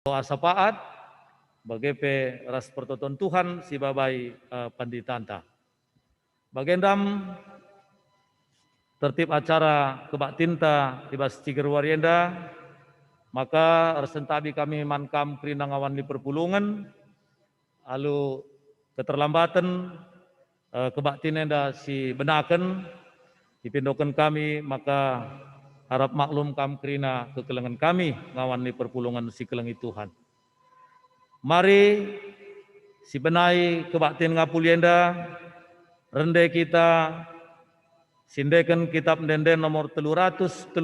doa sapaat bagi ras pertoton Tuhan si babai panditanta. Bagendam tertib acara kebak tinta ibas ciger warienda, maka resentabi kami mankam kerinangawan di perpulungan, lalu keterlambatan kebak tinenda si benaken, dipindokan kami, maka harap maklum kam kerina kekelengan kami ngawan di perpulungan si kelengi Tuhan. Mari si benai kebaktin ngapulienda, rende kita sindekan kitab denden nomor 335,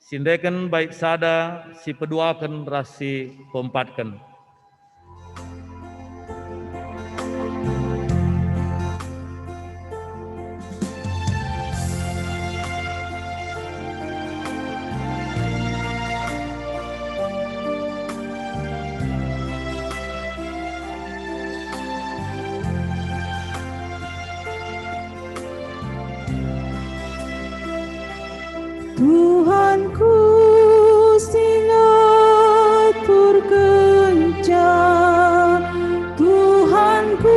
sindekan baik sada si peduakan rasi pempatkan. Tuhanku silatur kencang, Tuhanku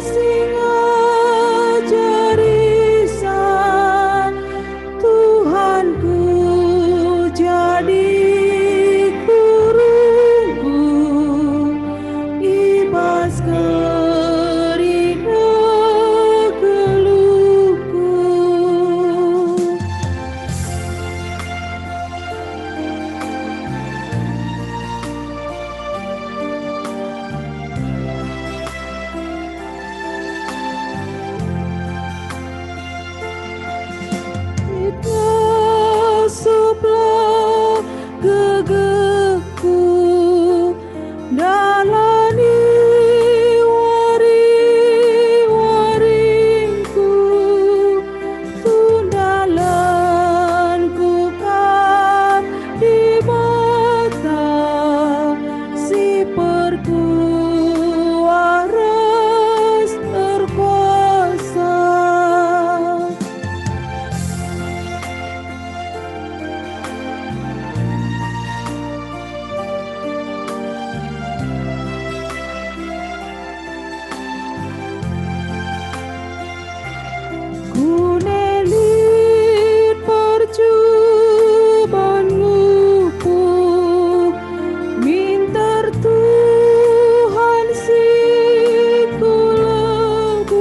singajarisan, Tuhanku jadi kurungku, ibas kerina keluhku. Masuklah gegepku, dalani wari-waringku, tundalanku kan di mata si perkuaras terkuasa. Ku nelit percubaan lupuk, minter Tuhan si kulebuk,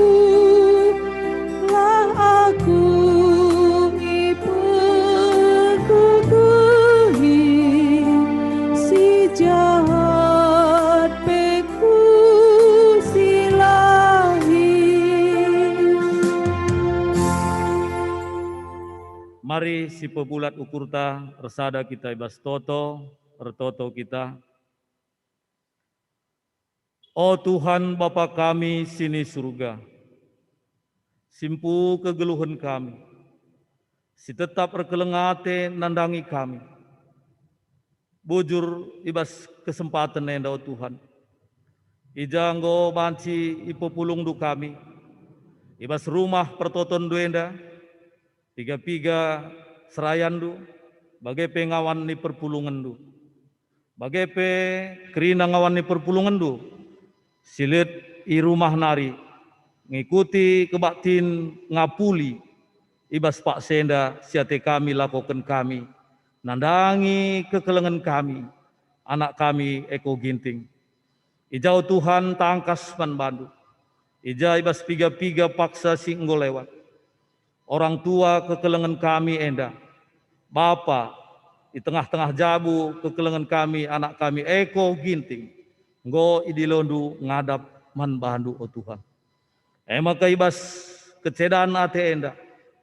lah aku ipegugehi si jahat peku silahi. Mari si pebulat ukurta resada kita ibas toto, retoto kita. Oh Tuhan Bapa kami sini surga, simpu kegeluhan kami, si tetap rekelengate nandangi kami. Bujur ibas kesempatan enda oh Tuhan. Ijanggo banci ipopulung du kami, ibas rumah pertoton duenda, piga-piga serayan du, bagai pengawan ni perpulungan du. Bagai pe kerina ngawan ni perpulungan du, silit i rumah nari, ngikuti kebaktin ngapuli, ibas pak senda siate kami lakukan kami, nandangi kekelengan kami, anak kami eko ginting. Ijau Tuhan tangkas man bandu, ija ibas piga-piga paksa singgo lewat. Orang tua kekelengan kami enda, Bapa di tengah-tengah jabu kekelengan kami, anak kami eko ginting, ngo idilondu ngadap man bandu oh Tuhan. Maka ibas kecedaan ate enda,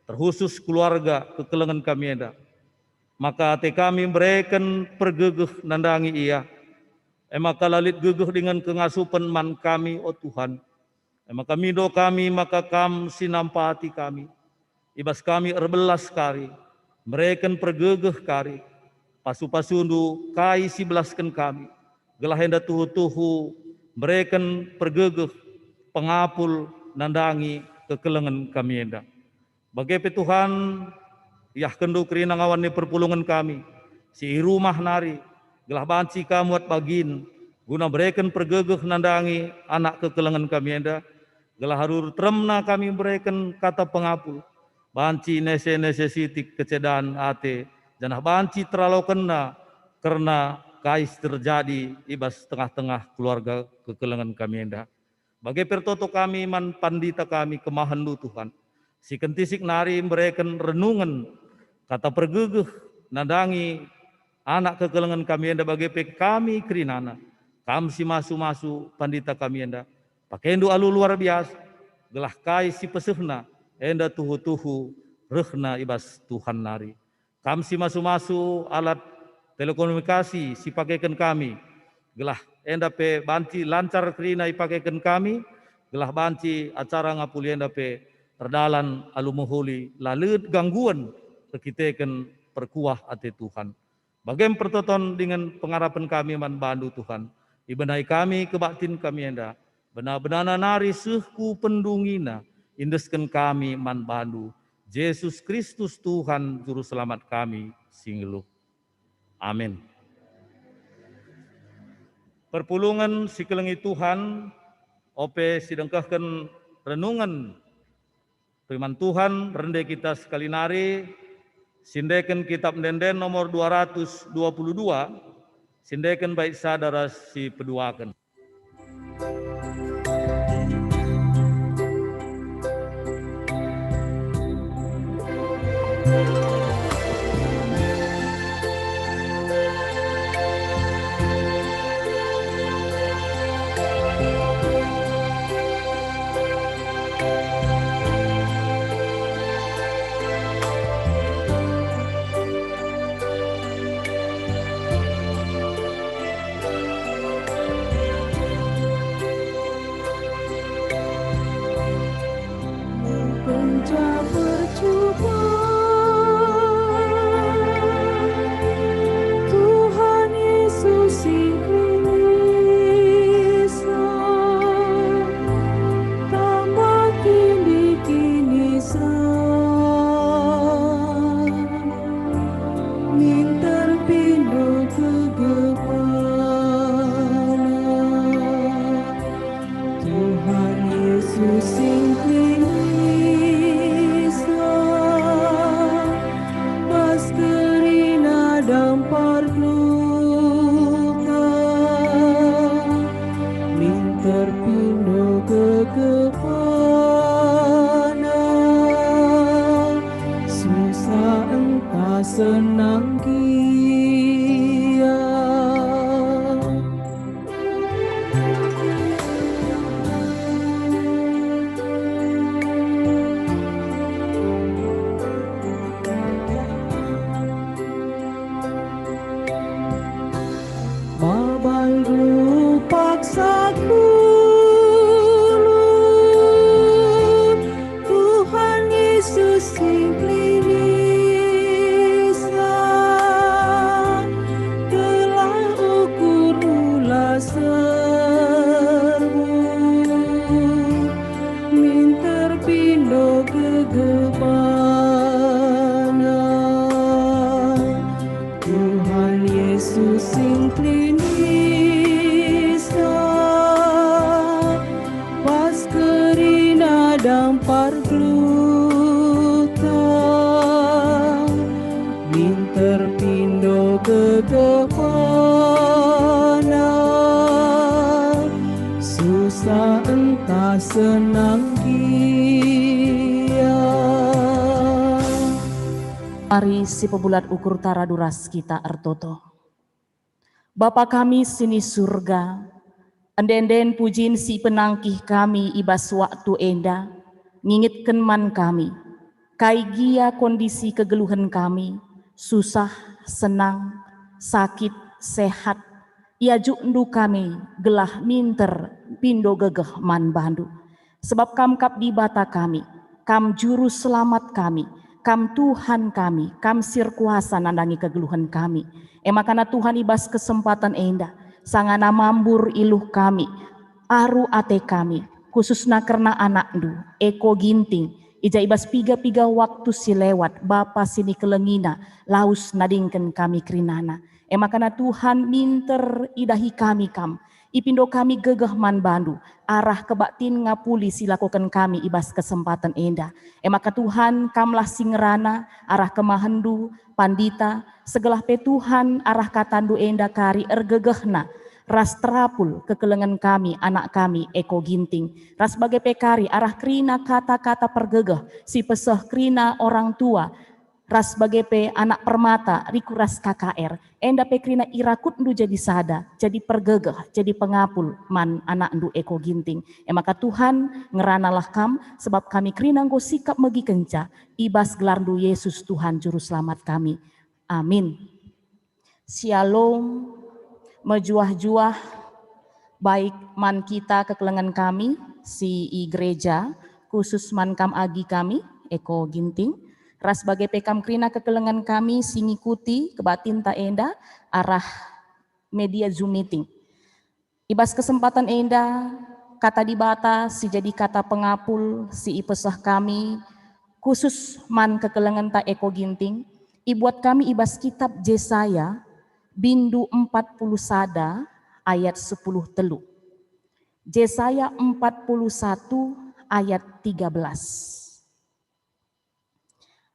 terkhusus keluarga kekelengan kami enda, maka ate kami mereken pergegeh nandangi ia, maka lalit gegeh dengan kengasupan man kami oh Tuhan, maka mido kami maka kam sinampati kami, ibas kami erbelas kari, mereken pergegeh kari, pasu-pasundu kai si belaskan kami, gelahenda tuhu-tuhu, mereken pergegeh, pengapul, nandangi, kekelengan kami enda. Bagai Tuhan, yah kendu kerina ngawan ni perpulungan kami, si rumah nari, gelah banci kamuat bagin, guna berikan pergegeh nandangi anak kekelengan kami enda, gelah harur tremna kami berikan kata pengapul, banci nese sitik kecedaan ate, janah banci terlalu kena, karena kais terjadi ibas tengah-tengah keluarga kekelengan kami enda. Bagai pertoto kami man pandita kami kemahan lu Tuhan. Si kentisik nari berikan renungan kata pergegeh nandangi anak kekelengan kami enda bagai pek kami kerinana. Kami si masu pandita kami enda. Pakai endu alu luar biasa. Gelah kai si pesehna enda tuhu rehna ibas Tuhan nari. Kami si masu alat telekomunikasi si pakaikan kami. Gelah enda pe banci lancar kerina ipakaikan kami, gelah banci acara ngapuli enda pe terdalan alumuhuli lalut gangguan tekiteken perkuah ate Tuhan. Bagaimana pertoton dengan pengharapan kami man bandu Tuhan. Ibenai kami kebaktin kami enda. Benar-benar nari suhku pendungina. Indeskan kami man bandu. Yesus Kristus Tuhan Juru Selamat kami singgeluh. Amin. Perpulungan sikelengi Tuhan, ope sidengkahkan renungan firman Tuhan, rende kita sekali nari, sindekan kitab Denden nomor 222, sindekan baik sadara si peduakan. Tuhan Yesus Indonesia, tambah kini min terpindu kegepana. Tuhan Yesus Indonesia, maskerina dampar luka, min terpindu kegepana. Susah entah senang kia. Babal paksa kulun, Tuhan Yesus Indonesia, telah ukur ulas serbu, min terpindo kegepana. Tuhan Yesus Indonesia, paskerina dampar gluta, min terpindo kegepana. Susah entah senang kia. Mari si pebulat ukur tara duras kita ertoto. Bapa kami sini surga, endenden pujin si penangkih kami ibas waktu enda, ngingitken man kami, kai gia kondisi kegeluhan kami, susah, senang, sakit, sehat, iajuk ndu kami, gelah minter, pindo gegeh man bandu. Sebab kam kap di bata kami, kam juru selamat kami, kam Tuhan kami, kam sir kuasa nandangi kegeluhan kami. Emakana Tuhan ibas kesempatan enda, sangana mambur iluh kami, aru ate kami, khususna karena anak ndu, eko ginting, ija ibas piga-piga waktu si lewat, bapa sini kelengina, laus nadingken kami kerinana. Emakana Tuhan minter idahi kami ipindo kami gegeh man bandu, arah kebaktin ngapuli silakukan kami ibas kesempatan enda. Emaka Tuhan kamlah singerana, arah kemahendu, pandita, segala pe Tuhan arah katandu enda kari ergegehna, ras terapul kekelengan kami, anak kami, Eko Ginting. Ras bagai pekari, arah krina kata-kata pergegeh, si peseh krina orang tua, ras bagai pe anak permata, riku ras KKR, enda pe krina irakut ndu jadi sada, jadi pergegeh, jadi pengapul man anak ndu Eko Ginting. Maka Tuhan ngeranalah kam, sebab kami krina nggo sikap megi kenca, ibas gelar ndu Yesus Tuhan Juru Selamat kami. Amin. Shalom, mejuah-juah, baik man kita kekelengan kami, si gereja, khusus man kam agi kami, Eko Ginting, ras bagai pekam krina kekelengan kami singikuti kebatin ta enda arah media Zoom meeting. Ibas kesempatan enda kata dibata si jadi kata pengapul si ipesah kami khusus man kekelengan ta Eko Ginting. Ibuat kami ibas kitab Yesaya bindu 40 sada ayat 10 telu. Yesaya 41 ayat 13.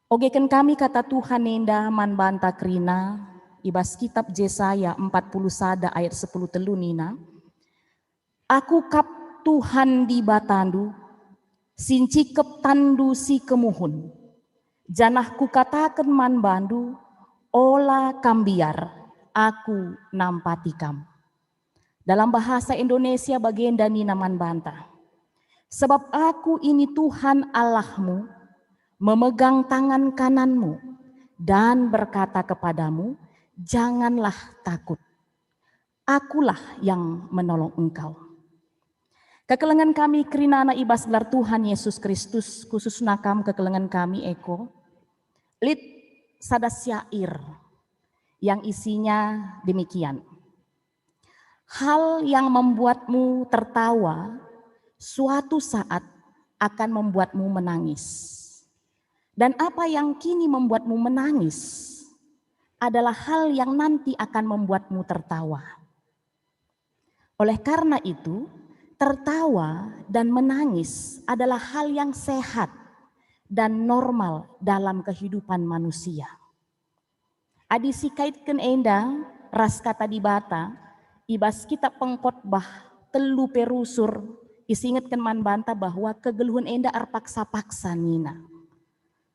Ogekan kami kata Tuhan nenda man banta krina ibas kitab Yesaya 40 sada ayat 10 telu nina. Aku kap Tuhan di batandu, sincikep tandu si kemuhun. Janah ku katakan man bandu, ola kambiar, aku nampati kam. Dalam bahasa Indonesia bagian dani naman banta. Sebab aku ini Tuhan Allahmu, memegang tangan kananmu dan berkata kepadamu, janganlah takut. Akulah yang menolong engkau. Kekelengan kami kerinana ibas gelar Tuhan Yesus Kristus, khusus nakam kekelengan kami Eko. Lid sada syair yang isinya demikian. Hal yang membuatmu tertawa suatu saat akan membuatmu menangis. Dan apa yang kini membuatmu menangis adalah hal yang nanti akan membuatmu tertawa. Oleh karena itu, tertawa dan menangis adalah hal yang sehat dan normal dalam kehidupan manusia. Adi sikaitkan enda ras kata dibata, ibas kitab pengkhotbah telu perusur, isingatkan man banta bahwa kegeluhan enda arpaksa-paksa nina.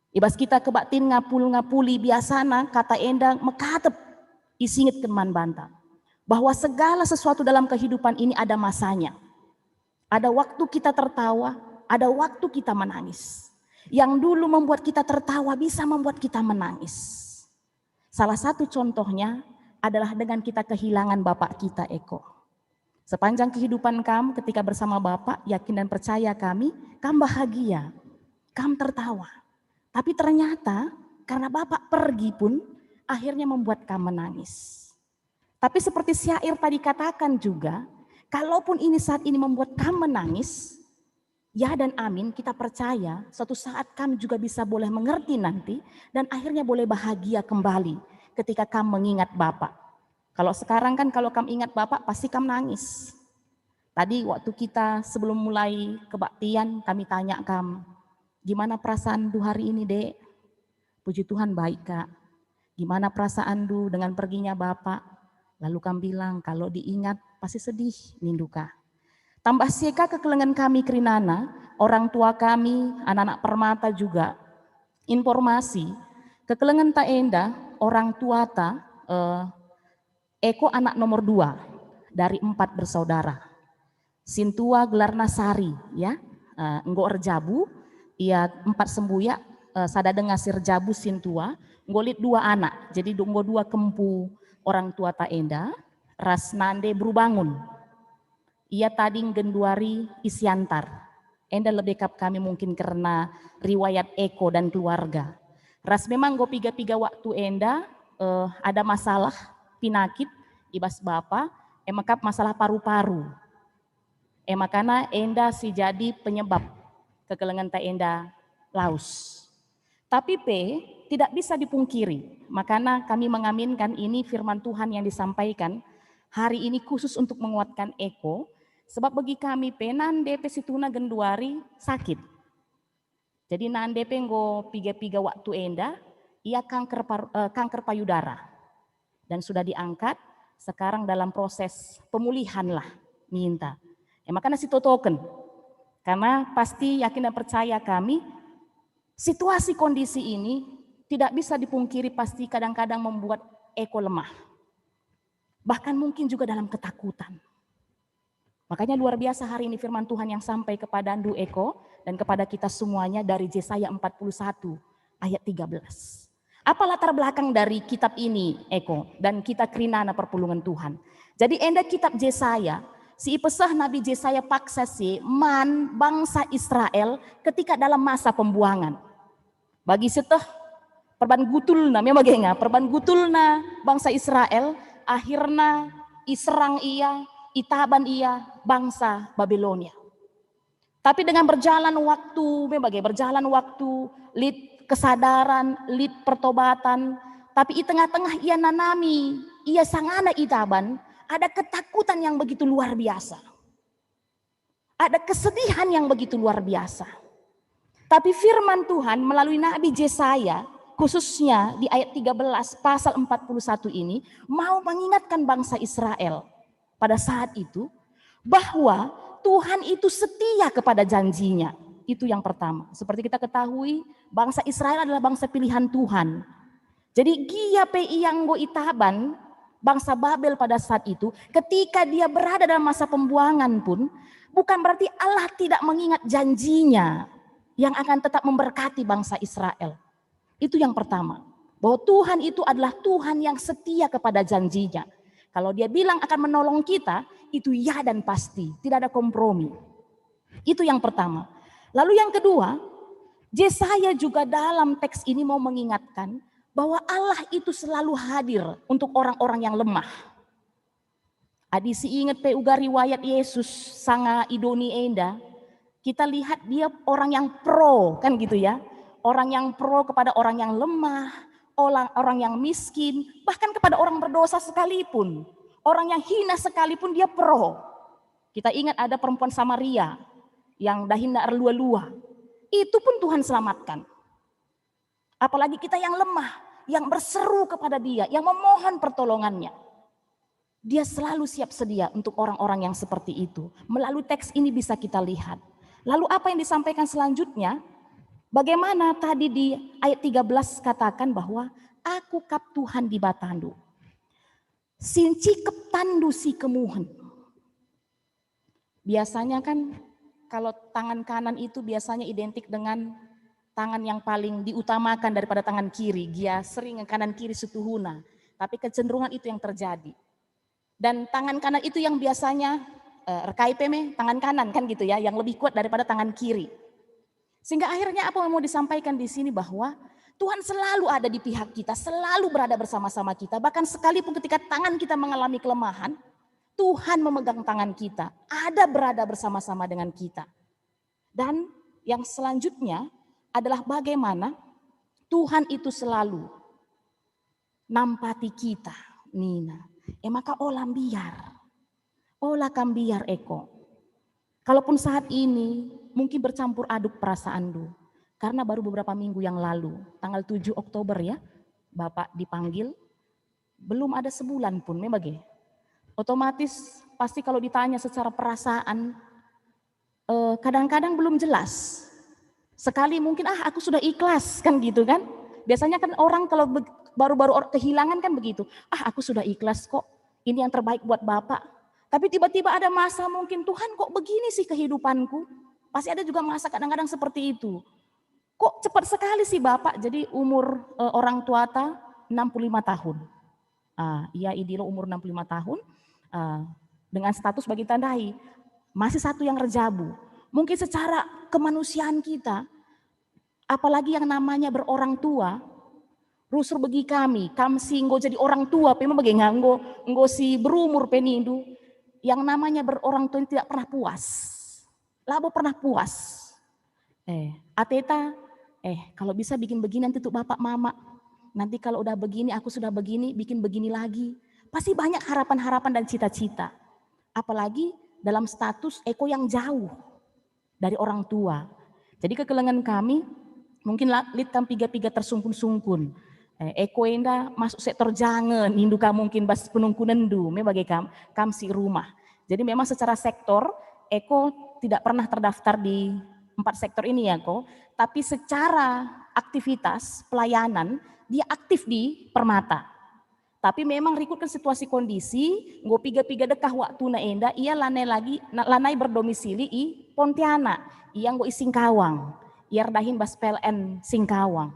Ibas kita kebaktin ngapuli biasana kata enda mekatep isingat keman banta bahwa segala sesuatu dalam kehidupan ini ada masanya. Ada waktu kita tertawa, ada waktu kita menangis. Yang dulu membuat kita tertawa bisa membuat kita menangis. Salah satu contohnya adalah dengan kita kehilangan bapak kita Eko. Sepanjang kehidupan kam ketika bersama bapak, yakin dan percaya kami, kam bahagia, kam tertawa. Tapi ternyata karena bapak pergi pun akhirnya membuat kamu menangis. Tapi seperti syair tadi katakan juga, kalaupun ini saat ini membuat kamu menangis, ya dan amin kita percaya suatu saat kamu juga bisa boleh mengerti nanti dan akhirnya boleh bahagia kembali ketika kamu mengingat bapak. Kalau sekarang kan kalau kamu ingat bapak pasti kamu nangis. Tadi waktu kita sebelum mulai kebaktian kami tanya kamu, gimana perasaan du hari ini dek? Puji Tuhan baik kak. Gimana perasaan du dengan perginya bapak? Lalu kami bilang kalau diingat pasti sedih ninduka. Tambah seka kekelengan kami kerinana, orang tua kami, anak-anak permata juga. Informasi, kekelengan tak enda, orang tua ta, Eko anak nomor 2 dari 4 bersaudara. Sintua gelarna Sari ya, enggo erjabu. Ia 4 sembuya, sada dengasir jabu sintua, ngolit 2 anak, jadi nggo 2 kempu orang tua ta enda, ras nande berubangun. Ia tadi genduari isiantar, enda lebih kap kami mungkin karena riwayat Eko dan keluarga. Ras memang nggo piga-piga waktu enda, ada masalah pinakit, ibas bapa, emakap masalah paru-paru. Emakana enda si jadi penyebab kekelengan ta enda laus. Tapi tidak bisa dipungkiri. Makanya kami mengaminkan ini firman Tuhan yang disampaikan hari ini khusus untuk menguatkan Eko. Sebab bagi kami penande pesituna genduari sakit. Jadi nande penggo piga-piga waktu enda, ia kanker payudara. Dan sudah diangkat, sekarang dalam proses pemulihan lah minta. Makanya token. Karena pasti yakin dan percaya kami, situasi kondisi ini tidak bisa dipungkiri, pasti kadang-kadang membuat Eko lemah. Bahkan mungkin juga dalam ketakutan. Makanya luar biasa hari ini firman Tuhan yang sampai kepada Ndu Eko dan kepada kita semuanya dari Yesaya 41 ayat 13. Apa latar belakang dari kitab ini Eko dan kita kerinana perpulungan Tuhan. Jadi enda kitab Yesaya, si pesah Nabi Yesaya paksa si man bangsa Israel ketika dalam masa pembuangan. Bagi seteh perban gutulna, memang genga, perban gutulna bangsa Israel akhirnya iserang ia, itaban ia bangsa Babilonia. Tapi dengan berjalan waktu, berjalan waktu, lid kesadaran, lid pertobatan, tapi di tengah-tengah ia nanami, ia sangana itaban, ada ketakutan yang begitu luar biasa. Ada kesedihan yang begitu luar biasa. Tapi firman Tuhan melalui Nabi Yesaya, khususnya di ayat 13 pasal 41 ini, mau mengingatkan bangsa Israel pada saat itu, bahwa Tuhan itu setia kepada janjinya. Itu yang pertama. Seperti kita ketahui, bangsa Israel adalah bangsa pilihan Tuhan. Jadi gia peiyanggo itaban, bangsa Babel pada saat itu, ketika dia berada dalam masa pembuangan pun, bukan berarti Allah tidak mengingat janjinya yang akan tetap memberkati bangsa Israel. Itu yang pertama. Bahwa Tuhan itu adalah Tuhan yang setia kepada janjinya. Kalau dia bilang akan menolong kita, itu ya dan pasti, tidak ada kompromi. Itu yang pertama. Lalu yang kedua, Yesaya juga dalam teks ini mau mengingatkan bahwa Allah itu selalu hadir untuk orang-orang yang lemah. Adi si ingat pe uga riwayat Yesus sanga idoni enda, kita lihat dia orang yang pro, kan gitu ya. Orang yang pro kepada orang yang lemah, orang yang miskin, bahkan kepada orang berdosa sekalipun. Orang yang hina sekalipun dia pro. Kita ingat ada perempuan Samaria yang dahina erlua-lua. Itu pun Tuhan selamatkan. Apalagi kita yang lemah, yang berseru kepada dia, yang memohon pertolongannya. Dia selalu siap sedia untuk orang-orang yang seperti itu. Melalui teks ini bisa kita lihat. Lalu apa yang disampaikan selanjutnya? Bagaimana tadi di ayat 13 katakan bahwa aku kap Tuhan di batandu. Sinci ketandu si kemuhen. Biasanya kan kalau tangan kanan itu biasanya identik dengan tangan yang paling diutamakan daripada tangan kiri. Dia sering kanan kiri setuhuna. Tapi kecenderungan itu yang terjadi. Dan tangan kanan itu yang biasanya RKIP tangan kanan kan gitu ya, yang lebih kuat daripada tangan kiri. Sehingga akhirnya apa yang mau disampaikan di sini bahwa Tuhan selalu ada di pihak kita, selalu berada bersama-sama kita. Bahkan sekalipun ketika tangan kita mengalami kelemahan, Tuhan memegang tangan kita, ada berada bersama-sama dengan kita. Dan yang selanjutnya adalah bagaimana Tuhan itu selalu nampati kita, Nina. Maka olah kambiar Eko. Kalaupun saat ini mungkin bercampur aduk perasaan karena baru beberapa minggu yang lalu, tanggal 7 Oktober ya, Bapak dipanggil, belum ada sebulan pun, memang otomatis pasti kalau ditanya secara perasaan, kadang-kadang belum jelas. Sekali mungkin aku sudah ikhlas kan gitu kan. Biasanya kan orang kalau baru-baru kehilangan kan begitu, aku sudah ikhlas kok, ini yang terbaik buat Bapak. Tapi tiba-tiba ada masa mungkin Tuhan kok begini sih kehidupanku. Pasti ada juga masa kadang-kadang seperti itu. Kok cepat sekali sih Bapak, jadi umur orang tua 65 tahun. Ia idilo umur 65 tahun, dengan status bagi tandai, masih satu yang rejabu. Mungkin secara kemanusiaan kita, apalagi yang namanya berorang tua, rusur bagi kami singgo jadi orang tua, memang bagi nggo si berumur penindu, yang namanya berorang tua tidak pernah puas. Labo pernah puas. Ateta Kalau bisa bikin begini nanti untuk bapak mama. Nanti kalau udah begini, aku sudah begini, bikin begini lagi. Pasti banyak harapan-harapan dan cita-cita. Apalagi dalam status Eko yang jauh dari orang tua. Jadi kekelengan kami, mungkin lit kam piga-piga tersungkun-sungkun. Eko enda masuk sektor jangan, induka mungkin bas penungkunan du, bagi kam si rumah. Jadi memang secara sektor, Eko tidak pernah terdaftar di 4 sektor ini ya kok. Tapi secara aktivitas pelayanan, dia aktif di Permata. Tapi memang rikut kan situasi kondisi, nggo piga-piga dekah waktu na enda, ia lanai berdomisili i Pontianak, ia nggo i Singkawang, ia dahin bas PLN Singkawang.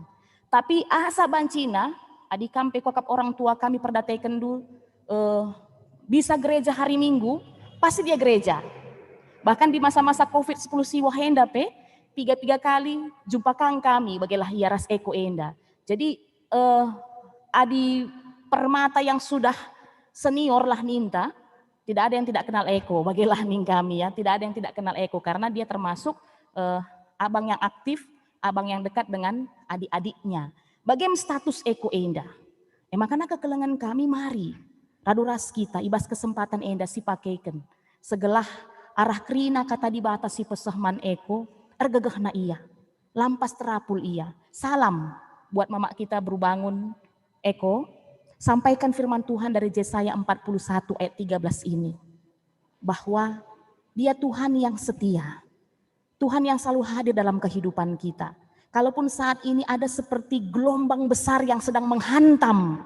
Tapi asa bancina, adi kampe kokap orang tua kami perdataikan dulu, bisa gereja hari Minggu, pasti dia gereja. Bahkan di masa-masa COVID-10 siwa henda tiga kali jumpa kang kami, bagilah iaras Eko enda. Jadi adi Permata yang sudah senior lah Ninta, tidak ada yang tidak kenal Eko, bagilah ning kami ya, tidak ada yang tidak kenal Eko karena dia termasuk abang yang aktif, abang yang dekat dengan adik-adiknya. Bagaimana status Eko enda? Makanya kekelengan kami mari, raduras kita, ibas kesempatan enda si pakaikan. Segelah arah krina kata di batas si pesahman Eko, ergegeh na iya, lampas terapul iya. Salam buat mama kita berbangun Eko. Sampaikan firman Tuhan dari Yesaya 41 ayat 13 ini. Bahwa dia Tuhan yang setia. Tuhan yang selalu hadir dalam kehidupan kita. Kalaupun saat ini ada seperti gelombang besar yang sedang menghantam.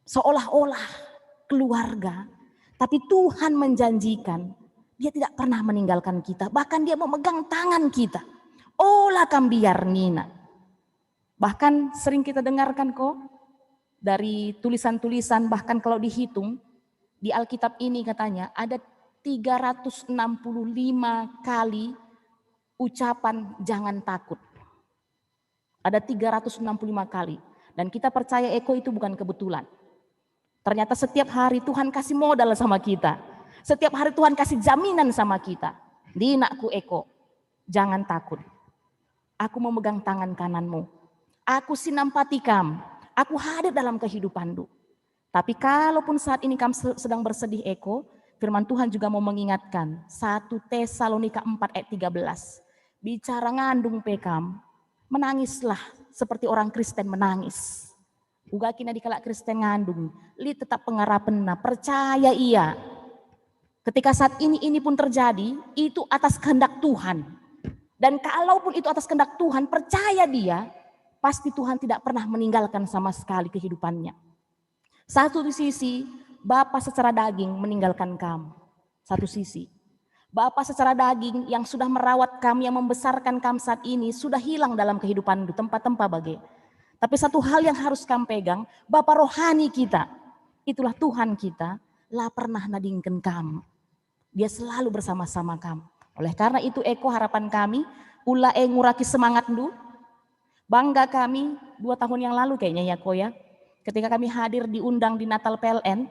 Seolah-olah keluarga. Tapi Tuhan menjanjikan. Dia tidak pernah meninggalkan kita. Bahkan dia memegang tangan kita. Olah kambiar nina. Bahkan sering kita dengarkan kok. Dari tulisan-tulisan bahkan kalau dihitung di Alkitab ini katanya ada 365 kali ucapan jangan takut. Ada 365 kali dan kita percaya Eko itu bukan kebetulan. Ternyata setiap hari Tuhan kasih modal sama kita. Setiap hari Tuhan kasih jaminan sama kita. Dinakku Eko, jangan takut. Aku memegang tangan kananmu. Aku sinampati kam. Aku hadir dalam kehidupanmu. Tapi kalaupun saat ini kamu sedang bersedih Eko, firman Tuhan juga mau mengingatkan. 1 Tesalonika 4 ayat 13. Bicara ngandung pekam, menangislah seperti orang Kristen menangis. Uga kina dikala Kristen ngandung, li tetap pengarapena, percaya iya. Ketika saat ini pun terjadi, itu atas kehendak Tuhan. Dan kalaupun itu atas kehendak Tuhan, percaya dia, pasti Tuhan tidak pernah meninggalkan sama sekali kehidupannya. Satu sisi, Bapa secara daging meninggalkan kamu. Satu sisi. Bapa secara daging yang sudah merawat kamu, yang membesarkan kamu saat ini, sudah hilang dalam kehidupan di tempat-tempat bagai. Tapi satu hal yang harus kamu pegang, Bapa rohani kita. Itulah Tuhan kita, lah pernah nadingkan kamu. Dia selalu bersama-sama kamu. Oleh karena itu Eko harapan kami, ula nguraki semangat dulu. Bangga kami 2 tahun yang lalu kayaknya ya Ko ya. Ketika kami hadir diundang di Natal PLN,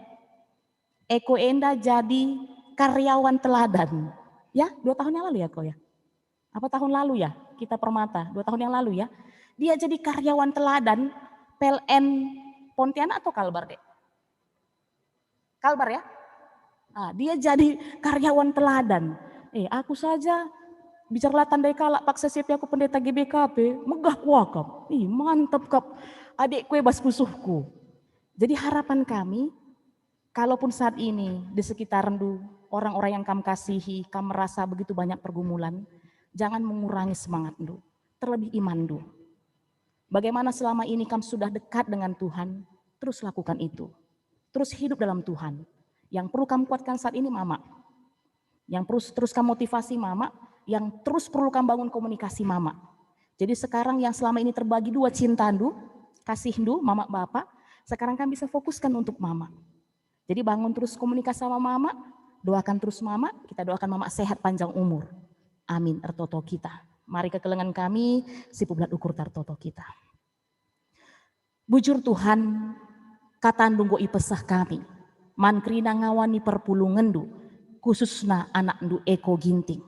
Eko enda jadi karyawan teladan. Ya 2 tahun yang lalu ya Ko ya. Apa tahun lalu ya? Kita Permata 2 tahun yang lalu ya. Dia jadi karyawan teladan PLN Pontianak atau Kalbar deh? Kalbar ya? Dia jadi karyawan teladan. Aku saja bicara tandai kalak paksa siapa aku pendeta GBKP, megah kuakap. Mantap kap, adik kue bas musuhku. Jadi harapan kami, kalaupun saat ini di sekitar rendu orang-orang yang kamu kasihi, kamu merasa begitu banyak pergumulan, jangan mengurangi semangat rendu, terlebih iman rendu. Bagaimana selama ini kamu sudah dekat dengan Tuhan, terus lakukan itu. Terus hidup dalam Tuhan. Yang perlu kamu kuatkan saat ini mama. Yang terus kamu motivasi mama, yang terus perlu kamu bangun komunikasi mama. Jadi sekarang yang selama ini terbagi 2 cinta ndu, kasih ndu, mama bapak, sekarang kan bisa fokuskan untuk mama. Jadi bangun terus komunikasi sama mama, doakan terus mama, kita doakan mama sehat panjang umur. Amin, ertoto kita. Mari kekelengan kami, si publat ukur tartoto kita. Bujur Tuhan, kata ndunggo ipesah kami, mankrina ngawani perpulungan ndu, khususna anak ndu Eko Ginting.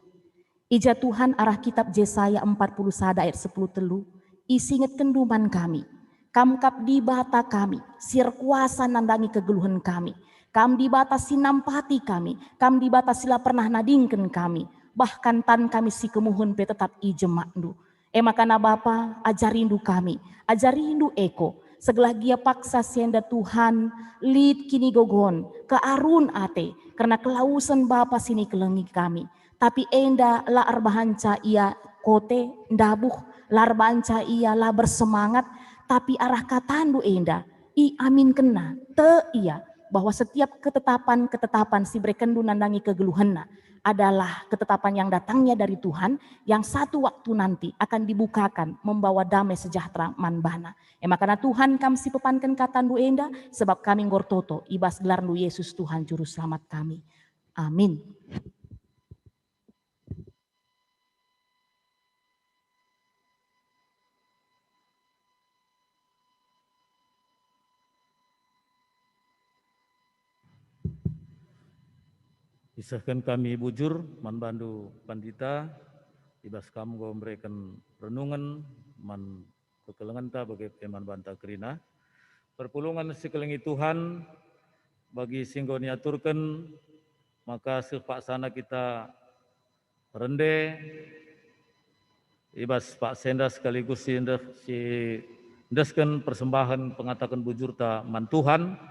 Ija Tuhan arah kitab Yesaya 41 ayat 10 telu, isinget kenduman kami, kamkap di bata kami, sir kuasa nandangi kegeluhan kami, kam di bata sinampati kami, kam di bata sila pernah nadingken kami, bahkan tan kami si kemuhun pe tetap ijemaknu. Makana Bapa, ajarindu kami, ajarindu eko, segelah gia paksa sienda Tuhan, lid kini gogon, kearun ate, karena kelausan Bapa sini kelengi kami. Tapi enda la arbahanca ia kote ndabuh, la arbahanca ia la bersemangat, tapi arah katandu enda i amin kena te ia bahwa setiap ketetapan si brekendu nandangi kegeluhanna adalah ketetapan yang datangnya dari Tuhan, yang satu waktu nanti akan dibukakan membawa damai sejahtera manbana. Makana Tuhan kami si pepankan katandu enda sebab kami ngortoto ibas gelarnu Yesus Tuhan juru selamat kami. Amin. Isahkan kami bujur manbandu pandita ibas kamu go memberikan renungan man kekelengan ta bagi peman banta kerina perpulungan sekelengi Tuhan bagi singgo niaturkan maka silpak sana kita rende ibas Pak Senda sekaligus si ndeskan persembahan pengatakan bujur ta man Tuhan.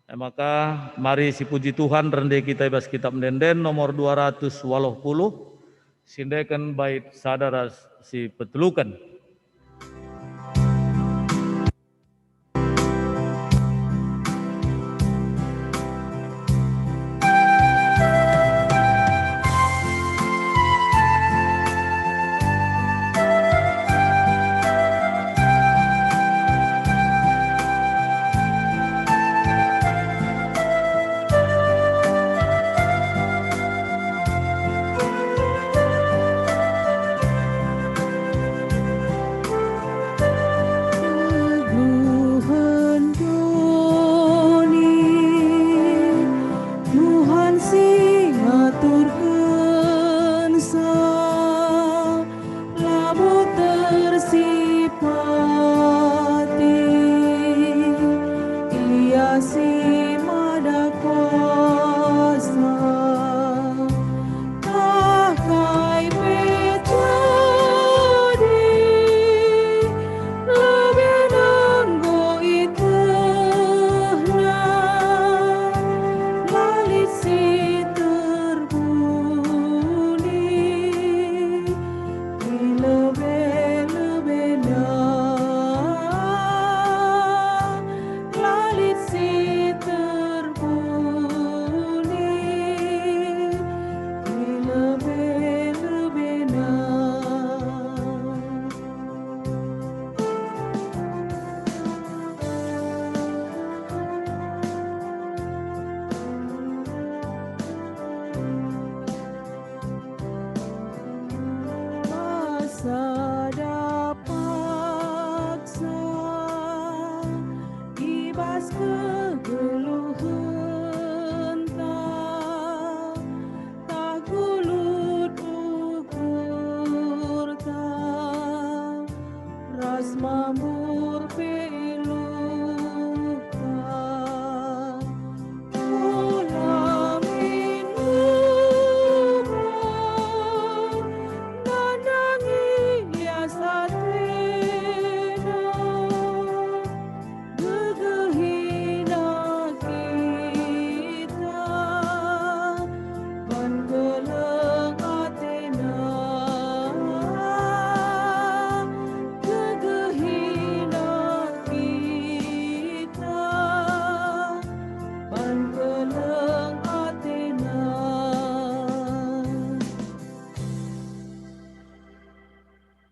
Maka mari si puji Tuhan rende kita ibas kitab mendenden nomor 280 sindekan bait sadara si petelukan.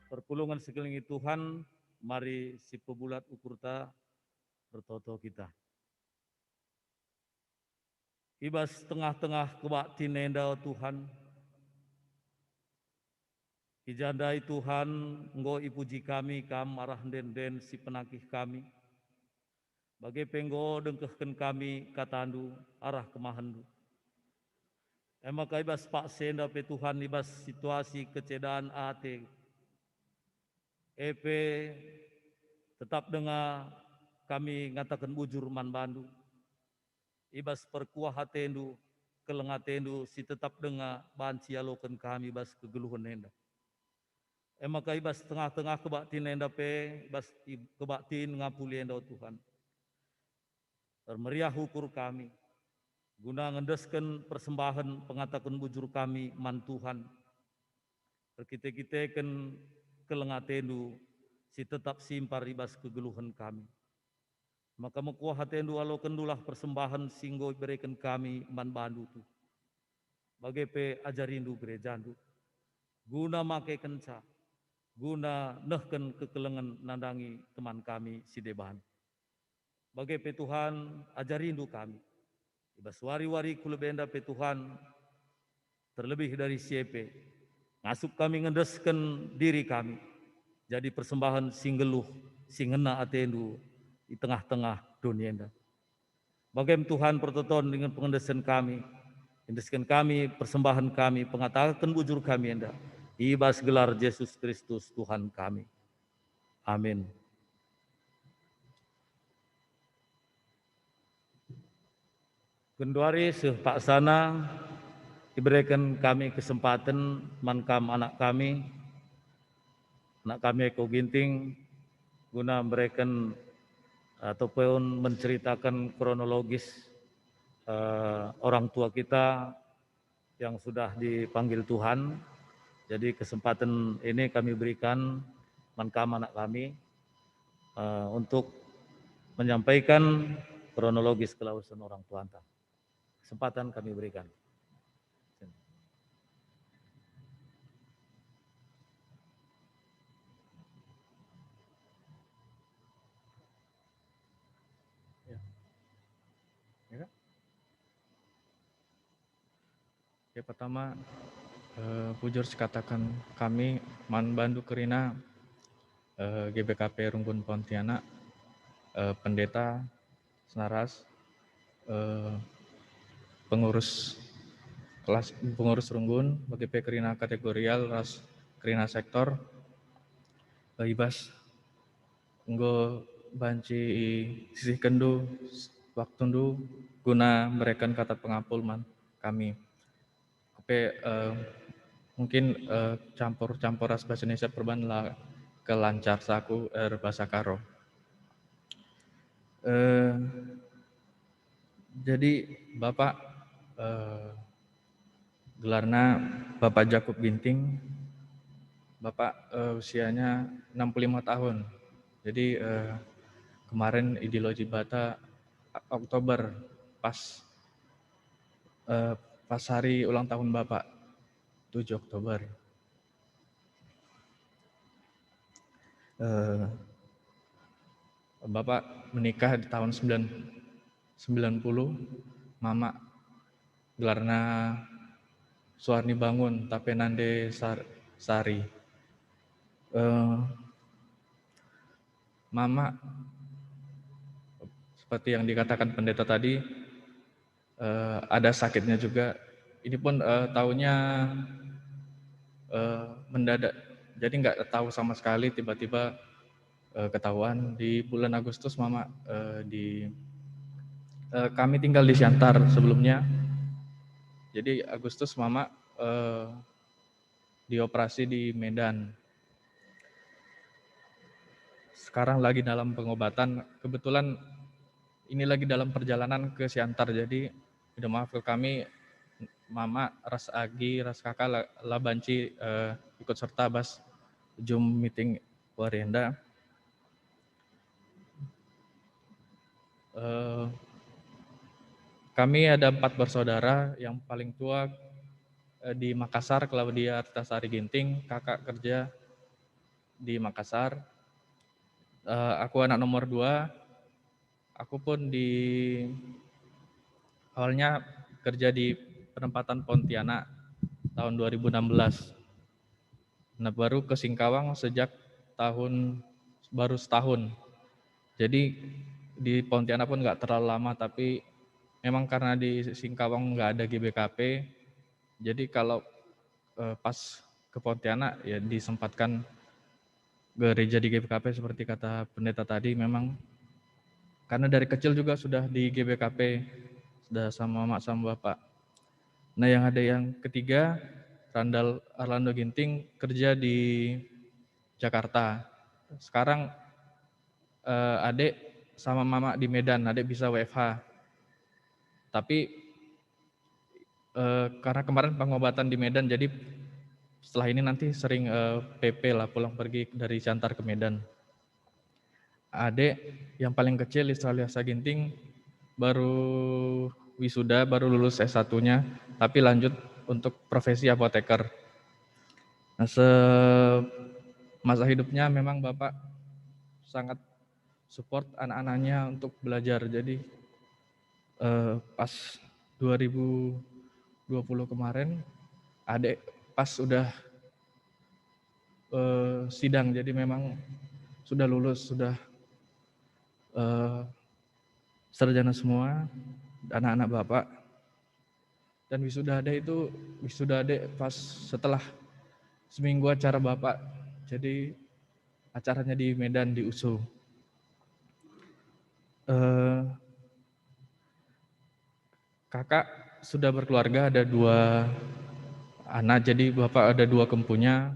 Perpulungan sekeliling Tuhan, mari si pebulat ukurta bertoto kita. Ibas tengah-tengah kebak tinenda Tuhan, ijandai Tuhan, enggo ipuji kami, kam arah den si penakih kami. Bagai penggo dengkehken kami katandu arah kemahandu. Maka ibas pak senda pe Tuhan ibas situasi kecedaan ate. Epe tetap dengar kami ngatakan bujur man bandu. Ibas perkuah hatendu, kelengatendu si tetap dengar banci alokan kami ibas kegeluhan nenda. Maka ibas tengah-tengah kebaktin nenda pe, ibas kebaktin ngapuli nenda Tuhan. Termeriah ukur kami, guna ngendeskan persembahan pengatakan bujur kami man Tuhan. Terkite-kitekan kelengatendu si tetap simpar ibas kegeluhan kami. Maka mekuah hatendu alo kendulah persembahan singgo berikan kami man bandu tu. Bagai pe ajarindu gerejandu. Guna make kenca. Guna nehken kekelengan nandangi teman kami si deban. Bagai pe Tuhan ajarindu kami. Ibas wari-wari kulebenda pe Tuhan terlebih dari siepe. Ngasup kami ngedeskan diri kami. Jadi persembahan singgeluh, singena atendu di tengah-tengah dunia enda. Bagaimana Tuhan pertoton dengan pengendesan kami. Indeskan kami, persembahan kami, pengatakan bujur kami enda. Ibas gelar Yesus Kristus Tuhan kami. Amin. Genduari Pak Sana diberikan kami kesempatan mankam anak kami Eko Ginting guna memberikan ataupun menceritakan kronologis orang tua kita yang sudah dipanggil Tuhan. Jadi kesempatan ini kami berikan mankam anak kami untuk menyampaikan kronologis kelausan orang tua anta. Kesempatan kami berikan. Ya, pertama bujur sekatakan kami man bandu kerina GBKP Runggun Pontianak, pendeta Senaras, pengurus kelas pengurus Runggun bagi kerina kategorial ras kerina sektor ibas nggo banci sisih kendu waktu ndu guna memberikan kata pengampul man kami. Mungkin campur ras bahasa Indonesia perban lah kelancar saku bahasa karo. Jadi Bapak gelarnya Bapak Jakub Ginting. Bapak usianya 65 tahun. Jadi kemarin Idiloji Bata Oktober pas hari ulang tahun Bapak 7 Oktober. Bapak menikah di tahun 90, Mama gelarna Suarni Bangun Tapenande Sari. Mama seperti yang dikatakan pendeta tadi ada sakitnya juga. Ini pun tahunya mendadak, jadi nggak tahu sama sekali, tiba-tiba ketahuan di bulan Agustus. Mama kami tinggal di Siantar sebelumnya, jadi Agustus Mama dioperasi di Medan. Sekarang lagi dalam pengobatan, kebetulan ini lagi dalam perjalanan ke Siantar, jadi minta maaf ke kami. Mama, ras Agi, ras kakak lah banci ikut serta bas Zoom meeting Warenda. Kami ada 4 bersaudara, yang paling tua di Makassar, Claudia Artasari Ginting, kakak kerja di Makassar. Aku anak nomor 2, aku pun awalnya kerja di penempatan Pontianak tahun 2016. Nah, baru ke Singkawang sejak baru setahun. Jadi di Pontianak pun nggak terlalu lama, tapi memang karena di Singkawang nggak ada GBKP, Jadi kalau pas ke Pontianak ya disempatkan gereja di GBKP seperti kata pendeta tadi, memang karena dari kecil juga sudah di GBKP, sudah sama mak sama bapak. Nah yang ada yang ketiga, Randall Arlando Ginting kerja di Jakarta. Sekarang adik sama mama di Medan, adik bisa WFH. Tapi karena kemarin pengobatan di Medan, jadi setelah ini nanti sering PP lah, pulang pergi dari Siantar ke Medan. Adik yang paling kecil Israel Ginting baru wisuda, baru lulus S1-nya, tapi lanjut untuk profesi apoteker. Nah, masa hidupnya memang Bapak sangat support anak-anaknya untuk belajar. Jadi pas 2020 kemarin, adik pas udah sidang, jadi memang sudah lulus, sudah sarjana semua, anak-anak Bapak. Dan wisuda adik pas setelah seminggu acara Bapak, jadi acaranya di Medan, di USU. Kakak sudah berkeluarga, ada 2 anak, jadi Bapak ada 2 kempunya,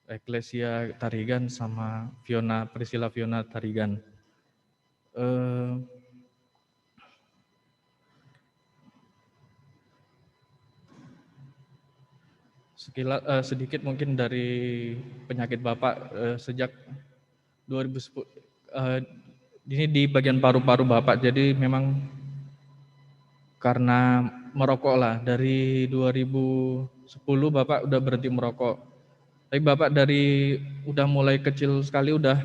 Eklesia Tarigan sama Priscilla Fiona Tarigan. Sedikit mungkin dari penyakit Bapak sejak 2010, ini di bagian paru-paru Bapak, jadi memang karena merokok lah, dari 2010 Bapak udah berhenti merokok. Tapi Bapak dari udah mulai kecil sekali udah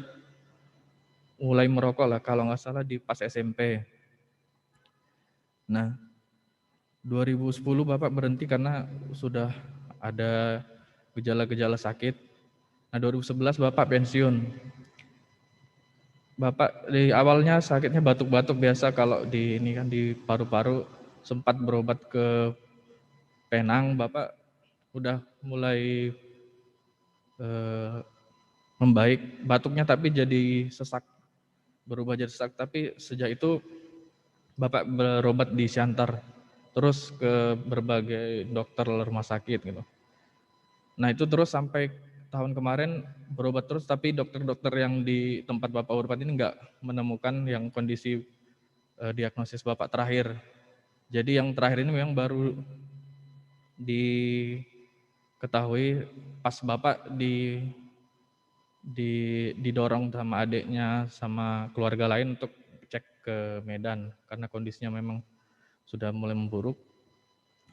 mulai merokok lah, kalau nggak salah di pas SMP. Nah, 2010 Bapak berhenti karena sudah ada gejala-gejala sakit. Nah, 2011 Bapak pensiun. Bapak di awalnya sakitnya batuk-batuk biasa, kalau di ini kan di paru-paru, sempat berobat ke Penang. Bapak udah mulai membaik batuknya, tapi jadi sesak, berubah jadi sesak. Tapi sejak itu Bapak berobat di Siantar, terus ke berbagai dokter rumah sakit gitu. Nah itu terus sampai tahun kemarin berobat terus, tapi dokter-dokter yang di tempat Bapak berobat ini nggak menemukan yang kondisi diagnosis Bapak terakhir. Jadi yang terakhir ini memang baru diketahui pas Bapak didorong sama adiknya sama keluarga lain untuk cek ke Medan karena kondisinya memang sudah mulai memburuk.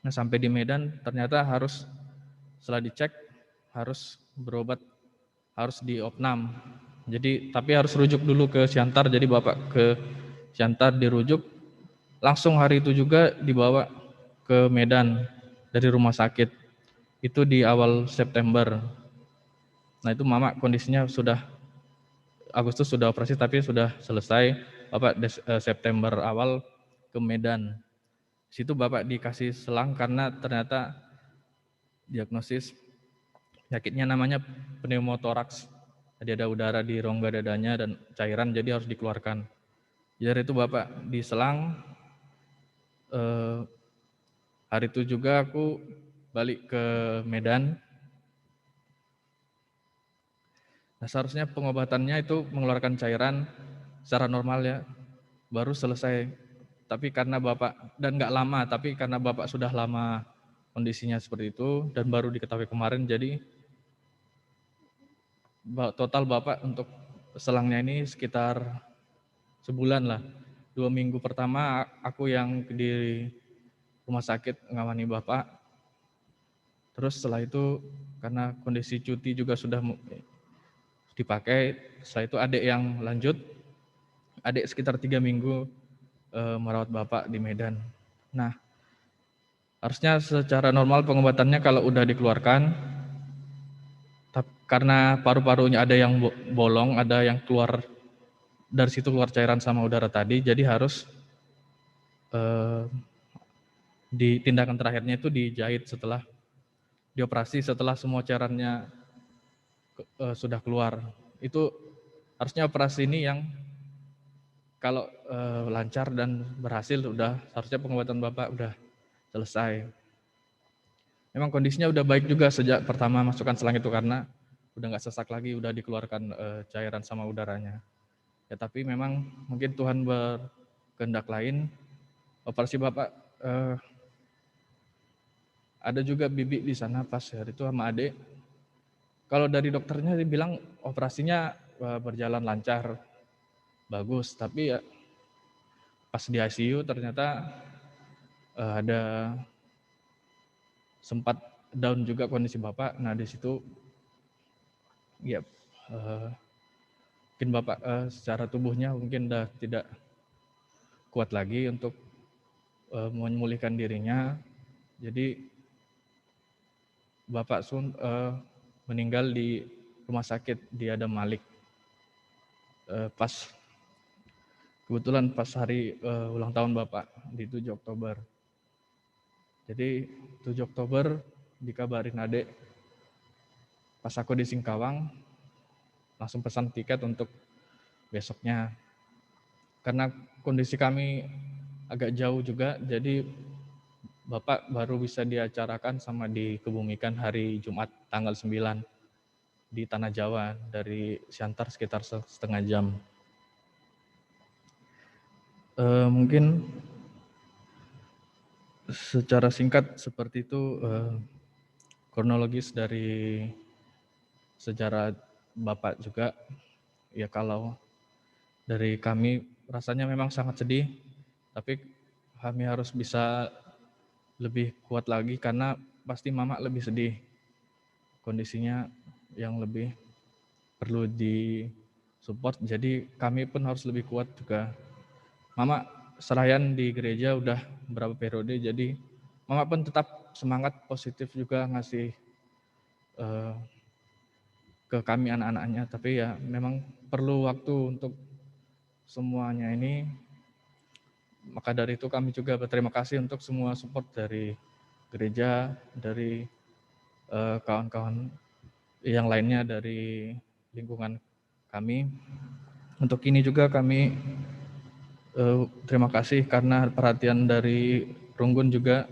Nah sampai di Medan ternyata setelah dicek harus berobat, harus di opnam. Jadi tapi harus rujuk dulu ke Siantar. Jadi Bapak ke Siantar dirujuk, langsung hari itu juga dibawa ke Medan dari rumah sakit. Itu di awal September. Nah itu Mama kondisinya sudah Agustus sudah operasi tapi sudah selesai. Bapak September awal ke Medan. Situ Bapak dikasih selang karena ternyata diagnosis penyakitnya namanya pneumotoraks. Jadi ada udara di rongga dadanya dan cairan, jadi harus dikeluarkan. Jadi itu Bapak diselang. Hari itu juga aku balik ke Medan. Nah seharusnya pengobatannya itu mengeluarkan cairan secara normal ya, baru selesai. Tapi karena Bapak, dan nggak lama, tapi karena Bapak sudah lama kondisinya seperti itu dan baru diketahui kemarin, jadi total Bapak untuk selangnya ini sekitar sebulan lah. 2 minggu pertama aku yang di rumah sakit ngawani Bapak. Terus setelah itu karena kondisi cuti juga sudah dipakai, setelah itu adik yang lanjut, adik sekitar 3 minggu merawat Bapak di Medan. Nah, harusnya secara normal pengobatannya kalau udah dikeluarkan, karena paru-parunya ada yang bolong, ada yang keluar, dari situ keluar cairan sama udara tadi, jadi harus di tindakan terakhirnya itu dijahit setelah dioperasi, setelah semua cairannya sudah keluar. Itu harusnya operasi ini yang kalau lancar dan berhasil harusnya pengobatan Bapak udah selesai. Memang kondisinya udah baik juga sejak pertama masukkan selang itu karena udah nggak sesak lagi, udah dikeluarkan cairan sama udaranya. Ya tapi memang mungkin Tuhan berkehendak lain. Operasi Bapak ada juga bibi di sana pas hari itu sama adik. Kalau dari dokternya dibilang operasinya berjalan lancar, bagus. Tapi ya pas di ICU ternyata ada sempat down juga kondisi Bapak. Nah di situ ya mungkin Bapak secara tubuhnya mungkin udah tidak kuat lagi untuk memulihkan dirinya. Jadi Bapak meninggal di rumah sakit di Adam Malik. Kebetulan pas hari ulang tahun Bapak di 7 Oktober. Jadi 7 Oktober dikabarin adik, pas aku di Singkawang, langsung pesan tiket untuk besoknya. Karena kondisi kami agak jauh juga, jadi Bapak baru bisa diacarakan sama dikebumikan hari Jumat tanggal 9 di Tanah Jawa, dari Siantar sekitar setengah jam. Mungkin secara singkat seperti itu kronologis dari sejarah Bapak juga. Ya kalau dari kami rasanya memang sangat sedih, tapi kami harus bisa lebih kuat lagi karena pasti Mama lebih sedih. Kondisinya yang lebih perlu di-support, jadi kami pun harus lebih kuat juga. Mama serayan di gereja udah berapa periode, jadi Mama pun tetap semangat positif juga ngasih ke kami anak-anaknya, tapi ya memang perlu waktu untuk semuanya ini. Maka dari itu kami juga berterima kasih untuk semua support dari gereja, dari kawan-kawan yang lainnya dari lingkungan kami. Untuk ini juga kami terima kasih karena perhatian dari Runggun juga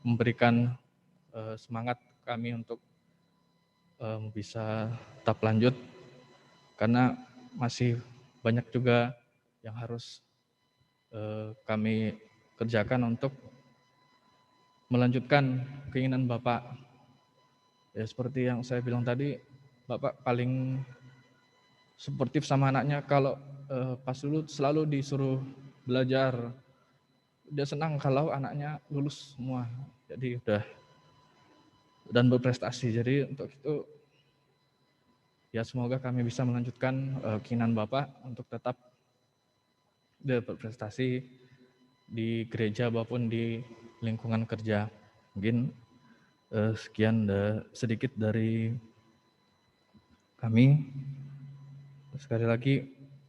memberikan semangat kami untuk bisa tetap lanjut, karena masih banyak juga yang harus kami kerjakan untuk melanjutkan keinginan Bapak. Ya seperti yang saya bilang tadi, Bapak paling suportif sama anaknya. Kalau pas dulu selalu disuruh belajar, dia senang kalau anaknya lulus semua, jadi udah dan berprestasi. Jadi untuk itu ya semoga kami bisa melanjutkan keinginan Bapak untuk tetap berprestasi di gereja maupun di lingkungan kerja. Mungkin sekian sedikit dari kami. Sekali lagi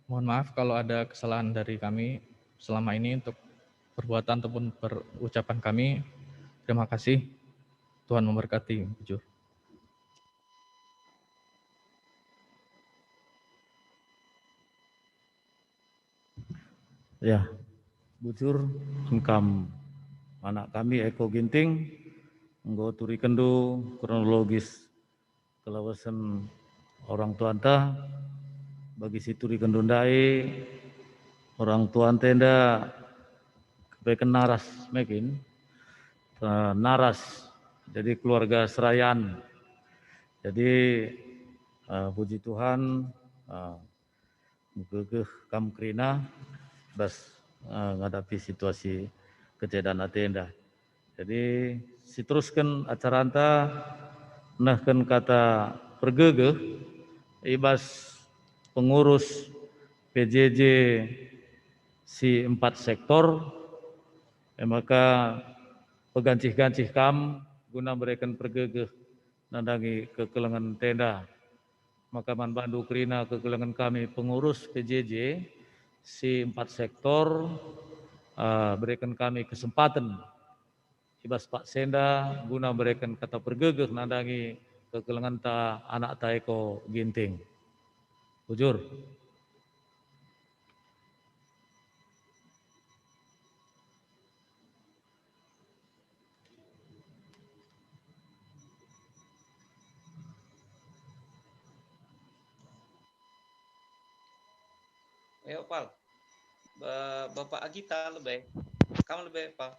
mohon maaf kalau ada kesalahan dari kami selama ini untuk perbuatan ataupun perucapan kami. Terima kasih. Tuhan memberkati. Jujur. Ya, bujur sungkam anak kami Eko Ginting nggo turi kendu kronologis kelawasan orang tua anta bagi si turi kendu ndai orang tua tenda kebaikan naras mekin naras jadi keluarga serayan. Jadi puji Tuhan gegeh kam krina bas ngadapi situasi kejadian atenda. Jadi si teruskan acara anta nahkan kata pergegeh ibas pengurus PJJ si 4 sektor maka pegancih-gancih kam guna memberikan pergegeh nandangi kekelengan tenda. Maka man bandu krina kekelengan kami pengurus PJJ si 4 sektor berikan kami kesempatan ibas Pak Senda guna berikan kata pergegeh nandangi kekelengan ta anak ta eko ginting. Bujur. Ayo Pal, Bapak Agita lebih, kamu lebih Pal.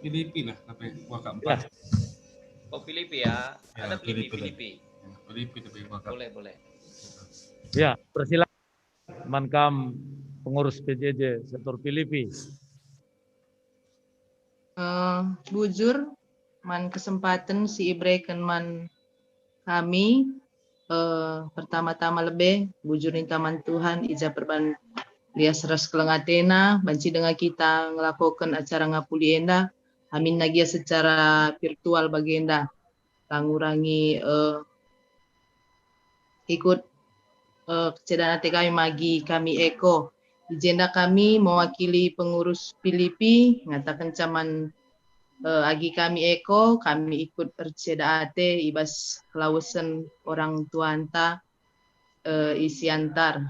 Filipi lah tapi gua Ya. keempat. Oh Filipi ya, Ya, ada Filipi. Filipi. Filipi tapi gua keempat. Boleh. Ya, persilakan Mankam pengurus PJJ sektor Filipi. Bujur man kesempatan si ibreken man kami pertama-tama lebih bujur ni taman Tuhan ija perban lias ras kelengatena banci dengan kita ngelakukan acara ngapulienda amin nagia secara virtual bagenda ngurangi ikut kecedana kami magi kami Eko agenda kami mewakili pengurus Filipi ngatakan caman agi kami Eko, kami ikut perceda ate ibas kelausan orang tuanta isi antar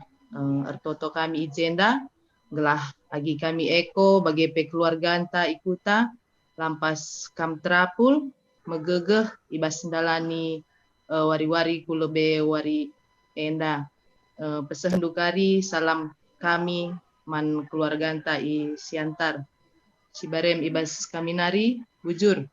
ertoto kami agenda gelah agi kami Eko bagi keluarga anta ikuta lampas kam terapul megegeh ibas ndalani wari-wari kulebe wari enda peseh dukari salam kami man keluarga anta isi antar Sibarem ibas kami nari, bujur.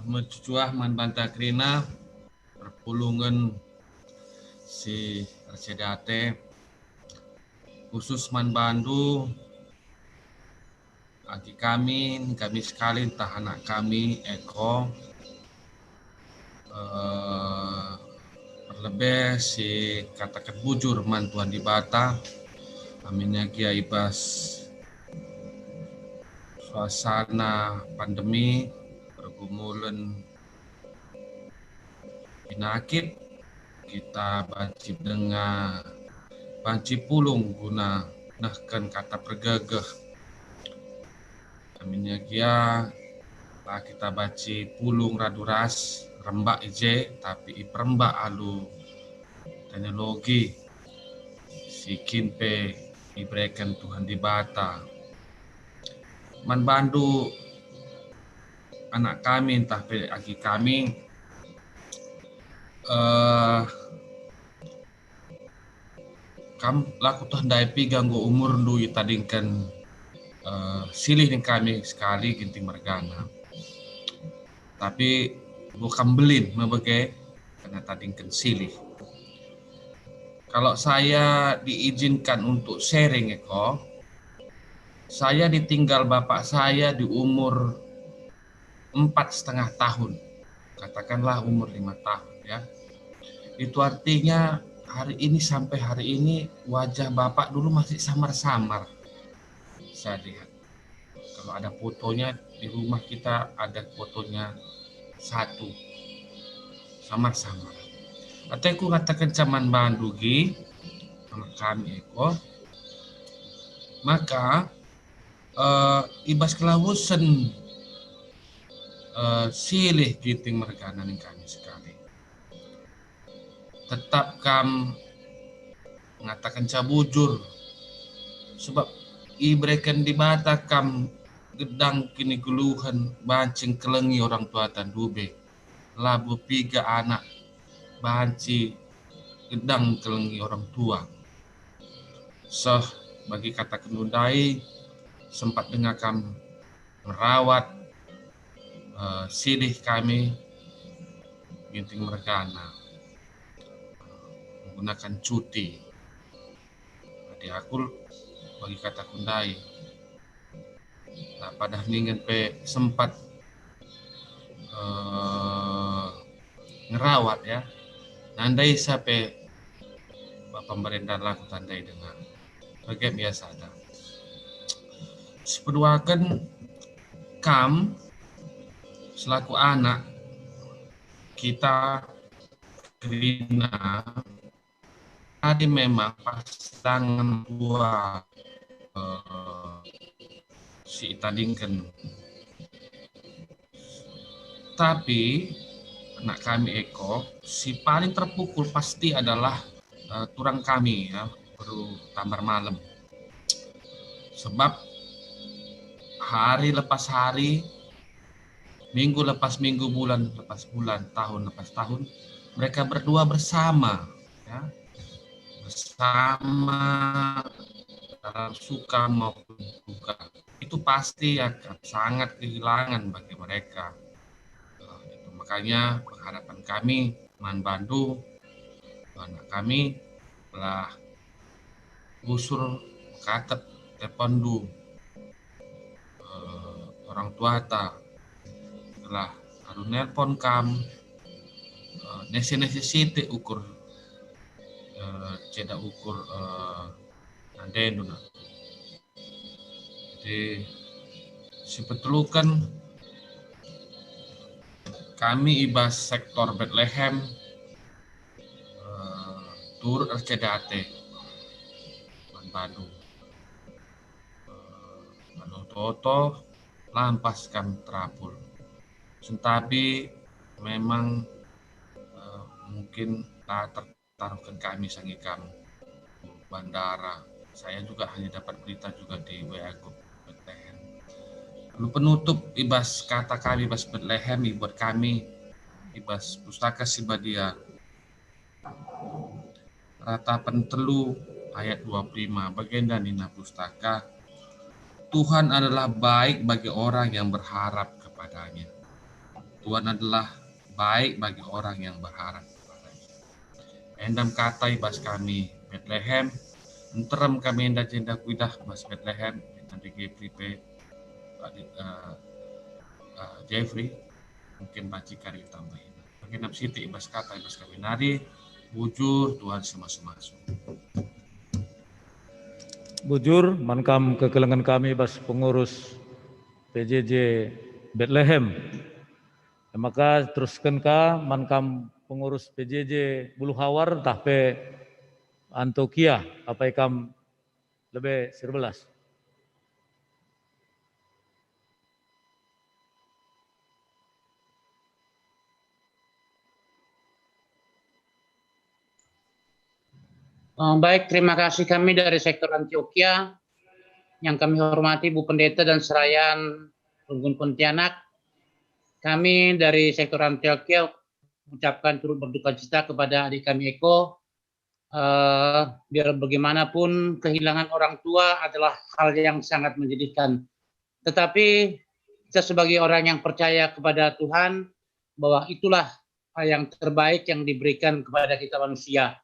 Mencucuah man banta krina perpulungan si RCDAT khusus man Bandu bagi kami sekali entah anak kami Eko terlebih si katakan bujur man Tuhan di Bata aminnya kia ibas suasana pandemi pergumulan penyakit kita banci dengan banci pulung guna nahkan kata pergegeh aminnya kia lah kita banci pulung raduras rembak ije tapi iperembak alu teknologi sikin pe diberikan Tuhan di Bata man Bandu anak kami entah pe agi kami kam laku tandai pi ganggu umur ndu tadingkan silih ning kami sekali ginting mergana tapi bukan belin mebagai karena tadingkan silih. Kalau saya diizinkan untuk sharing Eko, saya ditinggal bapak saya di umur 4,5 tahun, katakanlah umur 5 tahun ya. Itu artinya hari ini sampai hari ini wajah bapak dulu masih samar-samar. Saya lihat. Kalau ada fotonya di rumah kita ada fotonya satu samar-samar. Atau aku katakan caman Bandugi anak kami Eko, maka ibas kelawusan silih ginting mergana ning kami sekali. Tetap kam mengatakan cabujur sebab ibrekan di Bata kam gedang kini guluhan bancing kelengi orang tua tan dube labu piga anak banci gedang kelengi orang tua bagi kata kenudai sempat dengar kami merawat silih kami ginting mergana menggunakan cuti jadi aku bagi kata kundai. Nah, pada minggu pe sempat ngerawat ya. Nandai sampai pemerintah laku tandai dengan bagai biasa ada. Sepeduakan kam selaku anak kita Krina tadi memang pasangan tua si Itadingken. Tapi anak kami Eko, si paling terpukul pasti adalah turang kami ya, baru tambar malam. Sebab hari lepas hari, minggu lepas minggu, bulan lepas bulan, tahun lepas tahun, mereka berdua bersama, ya, bersama dalam suka maupun duka. Itu pasti akan sangat kehilangan bagi mereka. Itu makanya pengharapan kami, Man Bandung, anak kami telah usul katet tepondu orang tua ta telah aru nelpon kam nesi ukur ceda ukur nandenu na. Jadi sebetulkan kami ibas sektor Bethlehem tur ercedate Bandung anu toto lampas kam terapul. Sentapi memang mungkin tertaruhkan kami sangikam bandara. Saya juga hanya dapat berita juga di WA Group Bethlehem. Lalu penutup ibas kata kami ibas Bethlehem buat kami ibas pustaka Sibadia ratapan telu ayat 25 bagian nina pustaka. Tuhan adalah baik bagi orang yang berharap kepadanya. Tuhan adalah baik bagi orang yang berharap kepadanya. Endam kata ibas kami Bethlehem, enterem kami enda jenda kuidah mas Bethlehem, nanti GPP Jeffrey, mungkin bacikan ditambahin. Bagian siti ibas kata ibas kami nari, bujur Tuhan semas-semas. Bujur, mankam kekelengan kami bas pengurus PJJ Bethlehem. Maka teruskan ka mankam pengurus PJJ Buluhawar tahpe Antokia apa ikam lebih 11. Baik, terima kasih kami dari sektor Antioquia yang kami hormati Bu Pendeta dan Serayan Runggun Pontianak. Kami dari sektor Antioquia mengucapkan turut berduka cita kepada adik kami Eko. Biar bagaimanapun kehilangan orang tua adalah hal yang sangat menyedihkan. Tetapi kita sebagai orang yang percaya kepada Tuhan bahwa itulah yang terbaik yang diberikan kepada kita manusia.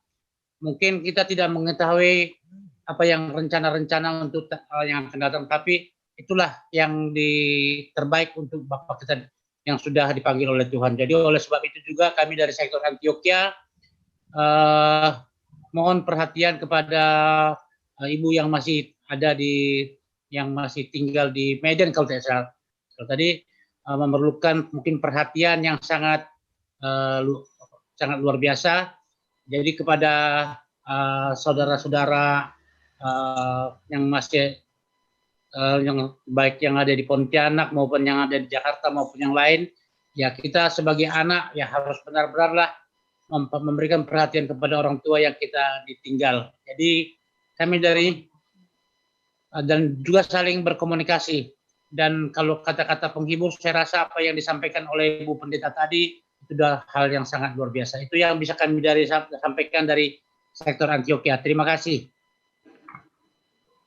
Mungkin kita tidak mengetahui apa yang rencana-rencana untuk yang akan datang, tapi itulah yang terbaik untuk Bapak kita yang sudah dipanggil oleh Tuhan. Jadi oleh sebab itu juga kami dari sektor Antioquia mohon perhatian kepada ibu yang masih ada yang masih tinggal di Medan kalau tidak salah. Kalau tadi memerlukan mungkin perhatian yang sangat luar biasa. Jadi kepada saudara-saudara yang masih yang baik yang ada di Pontianak maupun yang ada di Jakarta maupun yang lain, ya kita sebagai anak ya harus benar-benarlah memberikan perhatian kepada orang tua yang kita ditinggal. Jadi kami dan juga saling berkomunikasi. Dan kalau kata-kata penghibur, saya rasa apa yang disampaikan oleh Bu Pendeta tadi itu sudah hal yang sangat luar biasa. Itu yang bisa kami sampaikan dari sektor Antioquia. Terima kasih.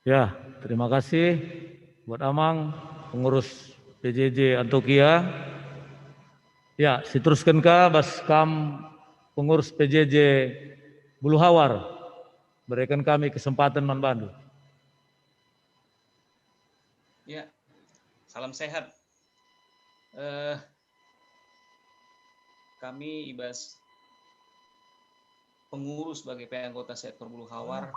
Ya, terima kasih buat Amang, pengurus PJJ Antioquia. Ya, diteruskan ka bas kam pengurus PJJ Buluhawar. Berikan kami kesempatan Man Bandung. Ya, salam sehat. Kami ibas pengurus sebagai anggota sektor Buluhawar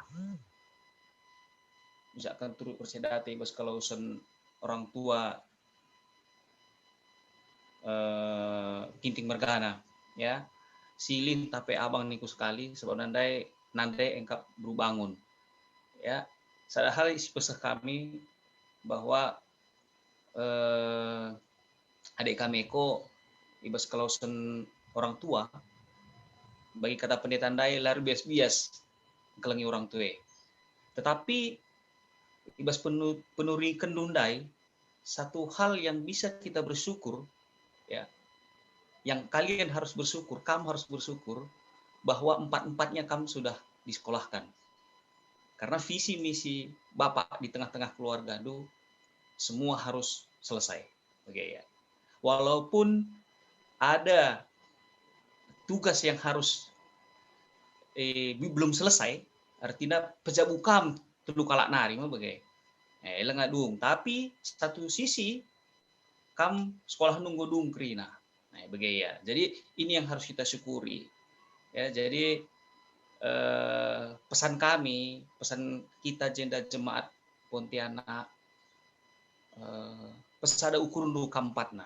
misalkan turut bersedate ibas kalausan orang tua kinting mergana ya silin tapi abang niku sekali sebab nandai nandai engkap berubangun. Ya, sadahal isi pesan kami bahwa adik kami ko ibas kelausan orang tua bagi kata pendeta Ndai lari bias-bias kelengi orang tua. Tetapi ibas penuri kendundai satu hal yang bisa kita bersyukur, ya, yang kalian harus bersyukur, kamu harus bersyukur bahwa empat-empatnya kamu sudah disekolahkan. Karena visi misi Bapak di tengah-tengah keluarga itu semua harus selesai. Oke, ya. Walaupun ada tugas yang harus belum selesai, artinya pejabukam telu kalak nari mah bagai. Lenga dung, tapi satu sisi kam sekolah nunggu dung krina. Nah, bagai ya. Jadi ini yang harus kita syukuri. Ya, jadi pesan kami, pesan kita jenda jemaat Pontianak, pesada ukur dulu kampatna,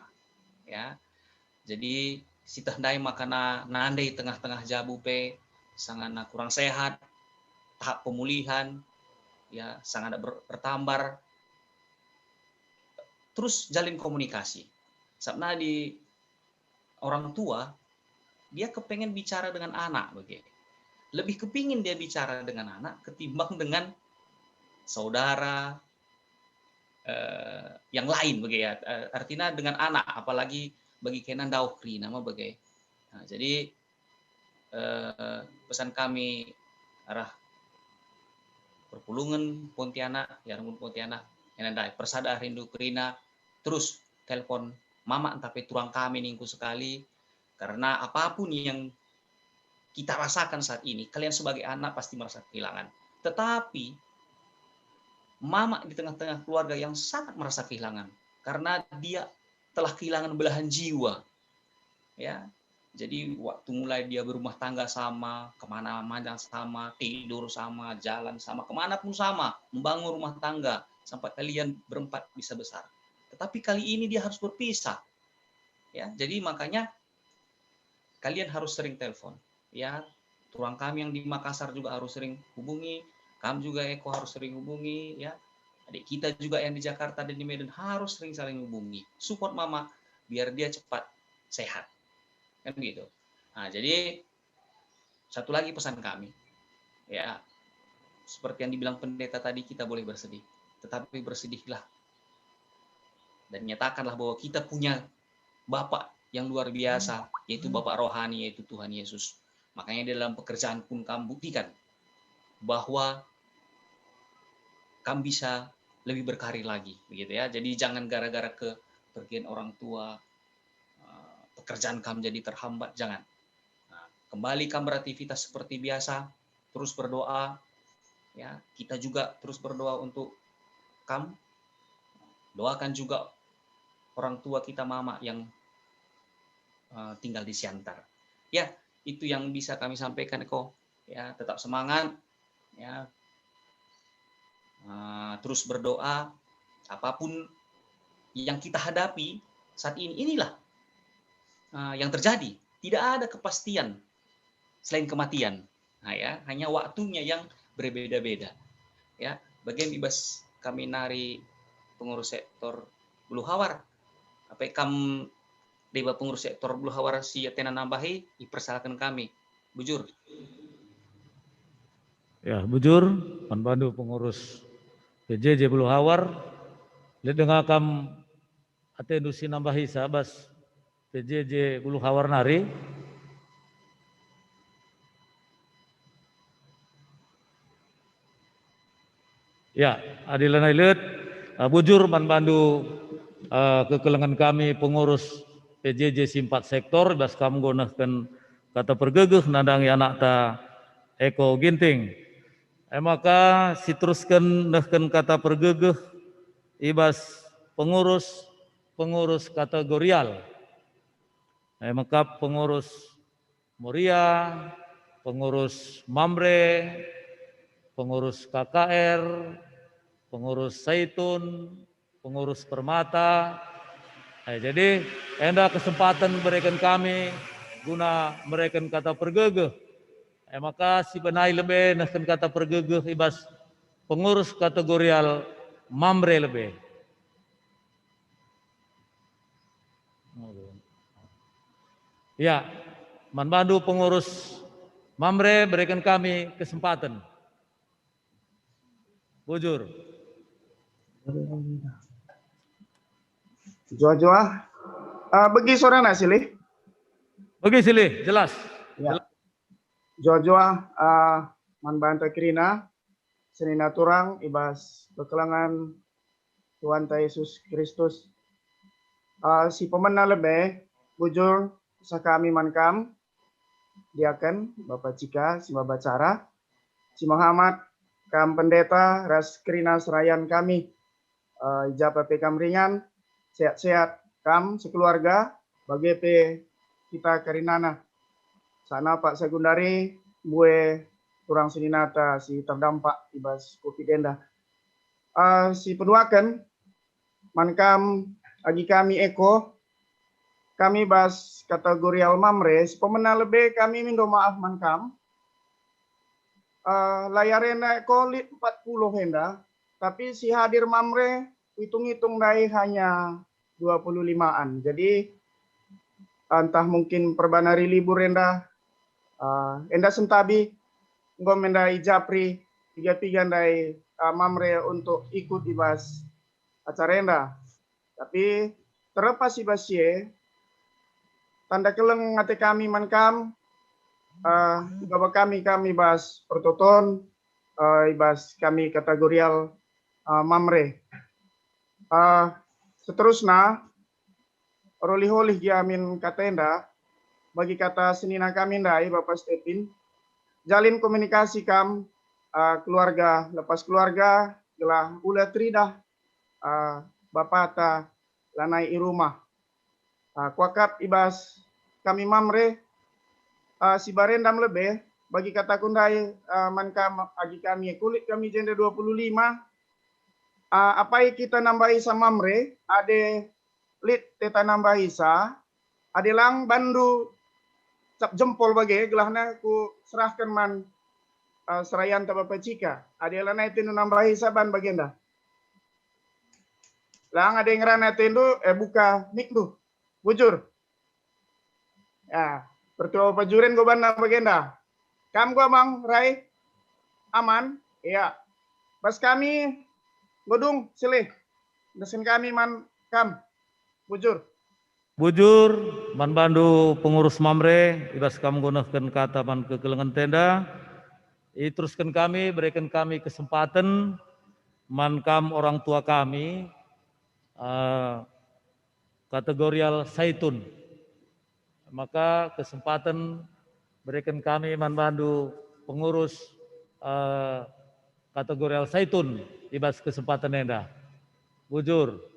ya. Jadi sitah ndai makana nandai tengah-tengah jabu pe sangana kurang sehat, tahap pemulihan, ya sangat bertambar. Terus jalin komunikasi. Sabna di orang tua dia kepengen bicara dengan anak begitu. Lebih kepingin dia bicara dengan anak ketimbang dengan saudara yang lain begitu ya. Artinya dengan anak, apalagi bagi kenan daukri nama begitu. Nah, jadi pesan kami arah perpulungan Pontianak, Yarmun Pontianak, yang ada persada rindu krina, terus telepon mama tapi turang kami ningku sekali, karena apapun yang kita rasakan saat ini, kalian sebagai anak pasti merasa kehilangan. Tetapi mama di tengah-tengah keluarga yang sangat merasa kehilangan, karena dia telah kehilangan belahan jiwa, ya. Jadi waktu mulai dia berumah tangga sama, kemana-mana sama, tidur sama, jalan sama, kemana pun sama, membangun rumah tangga sampai kalian berempat bisa besar. Tetapi kali ini dia harus berpisah, ya. Jadi makanya kalian harus sering telepon, ya. Turang kami yang di Makassar juga harus sering hubungi, kamu juga Eko harus sering hubungi, ya. Adik kita juga yang di Jakarta dan di Medan harus sering saling hubungi, support mama biar dia cepat sehat. Kan gitu. Nah, jadi satu lagi pesan kami, ya, seperti yang dibilang pendeta tadi, kita boleh bersedih, tetapi bersedihlah dan nyatakanlah bahwa kita punya Bapak yang luar biasa, yaitu Bapak rohani, yaitu Tuhan Yesus. Makanya dalam pekerjaan pun kamu buktikan bahwa kamu bisa lebih berkarir lagi, begitu ya. Jadi jangan gara-gara kepergian orang tua pekerjaan kamu jadi terhambat, jangan. Nah, kembali kamu beraktivitas seperti biasa, terus berdoa, ya. Kita juga terus berdoa untuk kamu. Doakan juga orang tua kita mama yang tinggal di Siantar. Ya, itu yang bisa kami sampaikan, Eko. Ya, tetap semangat, ya. Terus berdoa, apapun yang kita hadapi saat ini, inilah yang terjadi. Tidak ada kepastian selain kematian. Nah, ya, hanya waktunya yang berbeda-beda. Ya, bagian ibas kami nari pengurus sektor Bulu Hawar. Apa kam dewa pengurus sektor Bulu Hawar si tena nambahi dipersilakan kami. Bujur. Ya, bujur panbandu pengurus PJJ Bulu Hawar. Lihat dengan kam atendusi nambahi sabas PJJ Bulu Hawar nari. Ya, adilan ilet bujur panbandu kekelengan kami pengurus PJJ Simpat Sektor bas kam gonahkan kata pergegeh nandang anak ta Eko Ginting. Maka situskan nahkan kata pergegeh ibas pengurus kategorial. Maka pengurus Muria, pengurus Mamre, pengurus KKR, pengurus Zaitun, pengurus Permata. Jadi enda kesempatan berikan kami guna mereka kata pergegeh Maka si benai lebih nasken kata pergegeh ibas pengurus kategorial mamre lebih. Ya, manbandu pengurus mamre berikan kami kesempatan. Bujur. Joa-joa, bagi sorana silih. Bagi silih, jelas. Ya. Joa-joa, manbanta kirina, senina turang ibas bekelangan Tuhan Yesus Kristus. Si pemena lebih, bujur sa kami mankam, diaken, Bapak Cika, si Bapak Cara, si Muhammad, kam pendeta, ras kirina serayan kami, ijabah pekam ringan, sehat-sehat, kam sekeluarga, bagi kita karinana. Sana Pak Segundari, bue kurang sininata si terdampak ibas COVID enda. Si penuakan, mankam agi kami Eko, kami bas kategorial mamre, si pemena lebih kami mindo maaf mankam. Layarena Eko 40 henda, tapi si hadir mamre hitung-hitung dari hanya 25-an. Jadi entah mungkin perbanari libur enda, enda sentabi, ngom enda ijapri, tiga-tiga dari mamre untuk ikut ibas acara enda. Tapi terlepas ibasye, tanda keleng ngate kami mankam, bapak kami bas pertoton, ibas kami kategorial mamre. Seterusnya, rolih-rolih jamin katenda, bagi kata senina kami ndai Bapak Stepin, jalin komunikasi kam, keluarga, lepas keluarga, gelah ulah tridah, Bapak ta lanai i rumah. Kuakat ibas kami mamre, si barendam lebih, bagi kata kundai, mankam agi kami kulit kami jenda 25, apa kita nambahi sama mamre, ade lit teta nambahi sa, ade lang bandu cap jempol bagi gelahna ku serahkan man serayan ta Bapak Cika. Ade lana itu nambahi saban bagenda. Lang ade ngerana tendu buka mik tu. Bujur. Ya, pertua pajuren go banna bagenda. Kam gua mang Rai aman? Iya. Pas kami godung silih. Desin kami man kam. Bujur. Bujur, man bandu pengurus mamre, ibas kamu gunakan kata man kekelengan tenda, teruskan kami, berikan kami kesempatan, man kam orang tua kami, kategorial Saitun. Maka kesempatan berikan kami man bandu pengurus kategorial Saitun, ibas kesempatan enda. Bujur.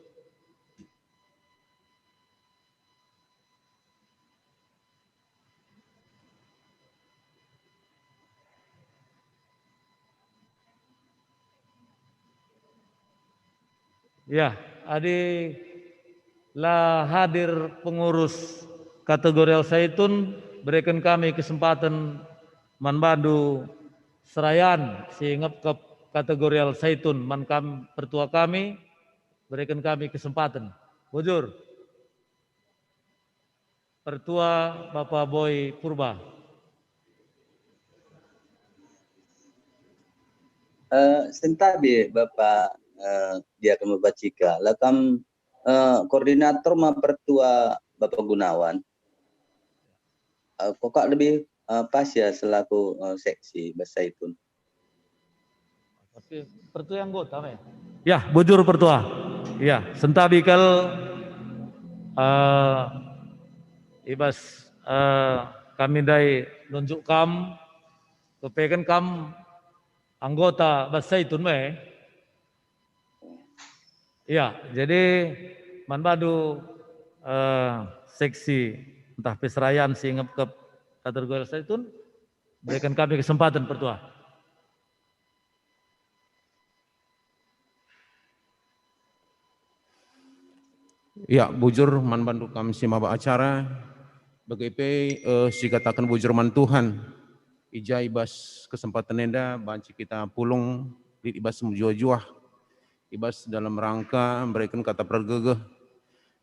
Ya, adi lah hadir pengurus kategorial Saitun, berikan kami kesempatan manbandu serayan sehingga ke kategorial Saitun, mankam pertua kami, berikan kami kesempatan. Bujur. Pertua Bapak Boy Purba. Sentabi Bapak dia akan Bapak Cika. Lakam koordinator ma pertua Bapak Gunawan. Kok lebih pas ya selaku seksi Basaitun. Tapi pertua anggota ya? Ya, bujur pertua. Ya, sentabi kal ibas kami dai nunjuk kam, kepekan kam anggota Basaitun me. Ya, jadi manbadu seksi entah peserayan sehingga ke kategori Saitun, berikan kami kesempatan pertua. Ya, bujur manbandu kami si maba acara, BGP si katakan bujur man Tuhan, ija ibas kesempatan enda banci kita pulung di ibas semujua-juah ibas dalam rangka memberikan kata pergegeh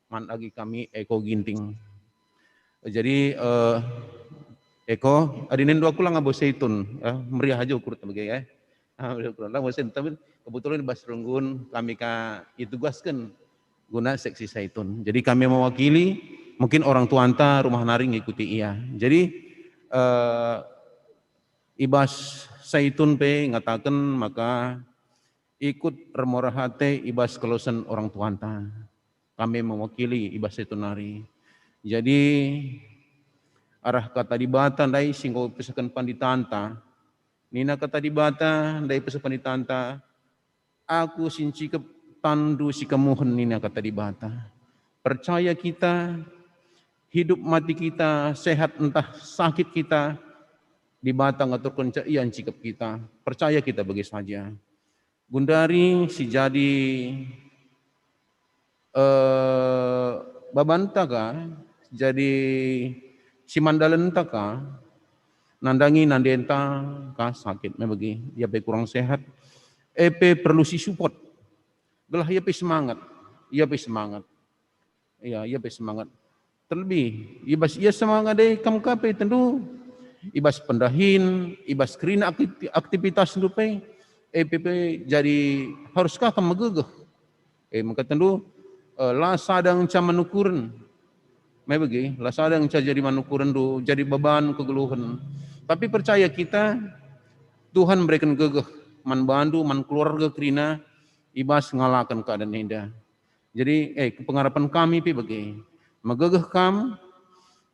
man agi kami Eko Ginting. Jadi Eko adinen dua kulang abo seitun meriah aja ukur sebagai tapi kebetulan di Basrenggun kami ditugaskan guna seksi Saitun. Jadi kami mewakili mungkin orang tua anta rumah nari ngikuti ia. Jadi ibas Saitun pe ngatakan maka ikut remorahate ibas kelosen orang tua anta. Kami mewakili ibas Saitun nari. Jadi arah kata dibata dai singgo pesakan panditanta. Nina kata dibata dai pesakan panditanta. Aku sincikep tandu si kemuhen nina kata dibata. Percaya kita, hidup mati kita, sehat entah sakit kita, dibata ngaturkan ian cikep kita. Percaya kita bagi saja. Gundari si jadi babantaka, jadi si mandalentaka, nandangi nandenta ka sakit bagi dia be kurang sehat. Epe perlu si support. Gelah ia pe semangat. Ia pe semangat. Iya, ia pe semangat. Terlebih, ibas ia semangat deh kam kape tentu ibas pendahin, ibas kerina aktivitas lupai. EPP jadi haruskah kam megegeh. Maka tentu la sadang ca manukuran. Mai bagi, la sadang ca jadi manukuran do jadi beban kegeluhan. Tapi percaya kita Tuhan memberikan gegeh man bandu man keluarga kerina ibas ngalakan keadaan indah. Jadi pengharapan kami pi bagi megegeh kam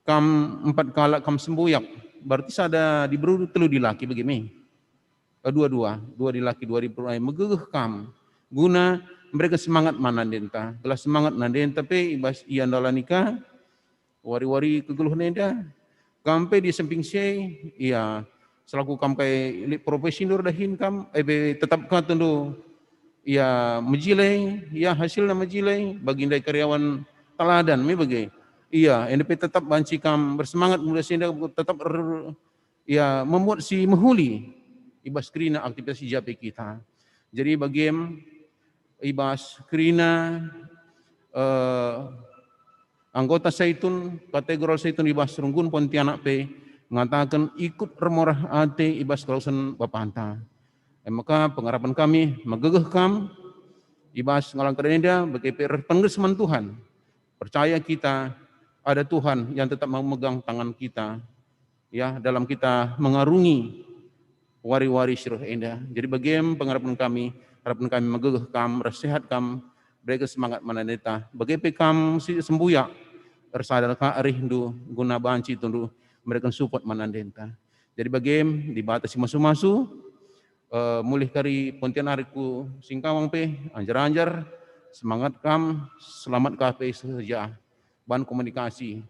4 kala kam sembuyak berarti sada diburu telu dilaki bagi mi. Dua dilaki 2 diperulai megegeh kam guna mereka semangat manandenta. Gelah semangat nandenta pe ibas ia nikah wari-wari kegeluhan indah. Kampe di samping sei ia selaku kam kai profesi nur dahin kam tetap kata tentu ia menjilai, ia hasilnya menjilai bagi indai karyawan teladan mi bagi. Iya, NDP tetap banci kam bersemangat muda sehingga tetap ia membuat si mehuli ibas kerina aktivitas jape kita. Jadi bagi ibas kerina anggota Saitun kategori Saitun ibas Runggun Pontianak pe mengatakan ikut remorah ate ibas kausan bapanta. Maka pengharapan kami megegeh kam ibas ngalang kereneda bagi pengeseman Tuhan. Percaya kita ada Tuhan yang tetap memegang tangan kita ya dalam kita mengarungi wari-wari syuruh indah. Jadi bagi pengharapan kami, harapan kami megegeh kam, resehat kam, beri semangat mananeta. Bagi kam si sembuyak, tersadar ka rindu guna banci tundu mereka support manandenta. Jadi bagi dibatasi masu-masu mulih kari Pontianariku Singkawang pe anjar-anjar semangat kam selamat kape saja bahan komunikasi.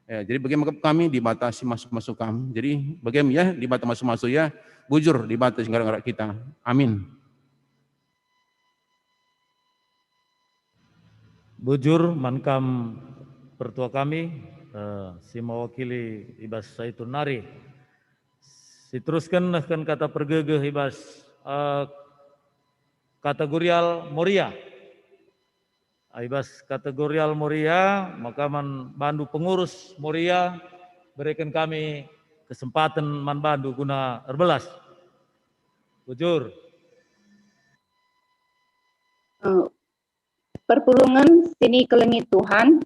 Jadi bagaimana kami dibatasi masuk-masuk kam. Jadi bagaimana ya dibatasi masuk-masuk ya bujur dibatasi ngarak kita. Amin. Bujur mankam pertua kami si mewakili ibas Saitun nari. Diteruskan kata pergegeh ibas kategorial Moria. Ibas kategorial Moria, maka man bandu pengurus Moria berikan kami kesempatan man bandu guna erbelas. Bujur. Perpulungan sini kelengi Tuhan,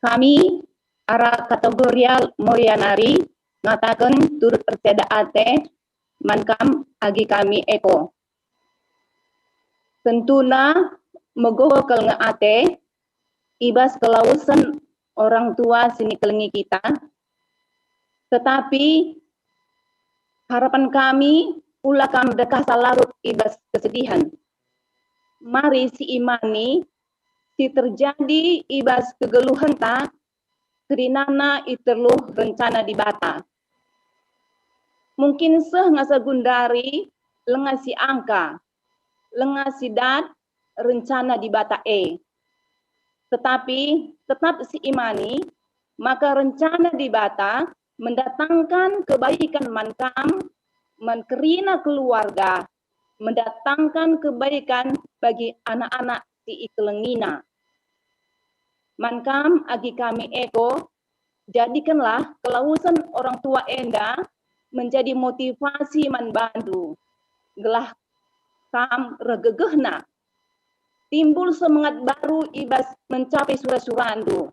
kami arah kategorial Moria nari ngatakan turut perseda ate mankam agi kami Eko. Tentuna megowo kelenga ate ibas kelausan orang tua sini kelengi kita. Tetapi harapan kami ulah kami dekah salarut ibas kesedihan. Mari si imani si terjadi ibas kegeluhan ta kerinana iterluh rencana dibata. Mungkin ngasa gundari lengasi angka, lengasi dat rencana dibata Tetapi tetap si imani maka rencana dibata mendatangkan kebaikan mankam, menkerina keluarga, mendatangkan kebaikan bagi anak-anak si ikelengina. Mankam agi kami eko, jadikanlah kelausan orang tua enda menjadi motivasi manbandu. Gelah kam regegehna, timbul semangat baru ibas mencapai surah-surandu.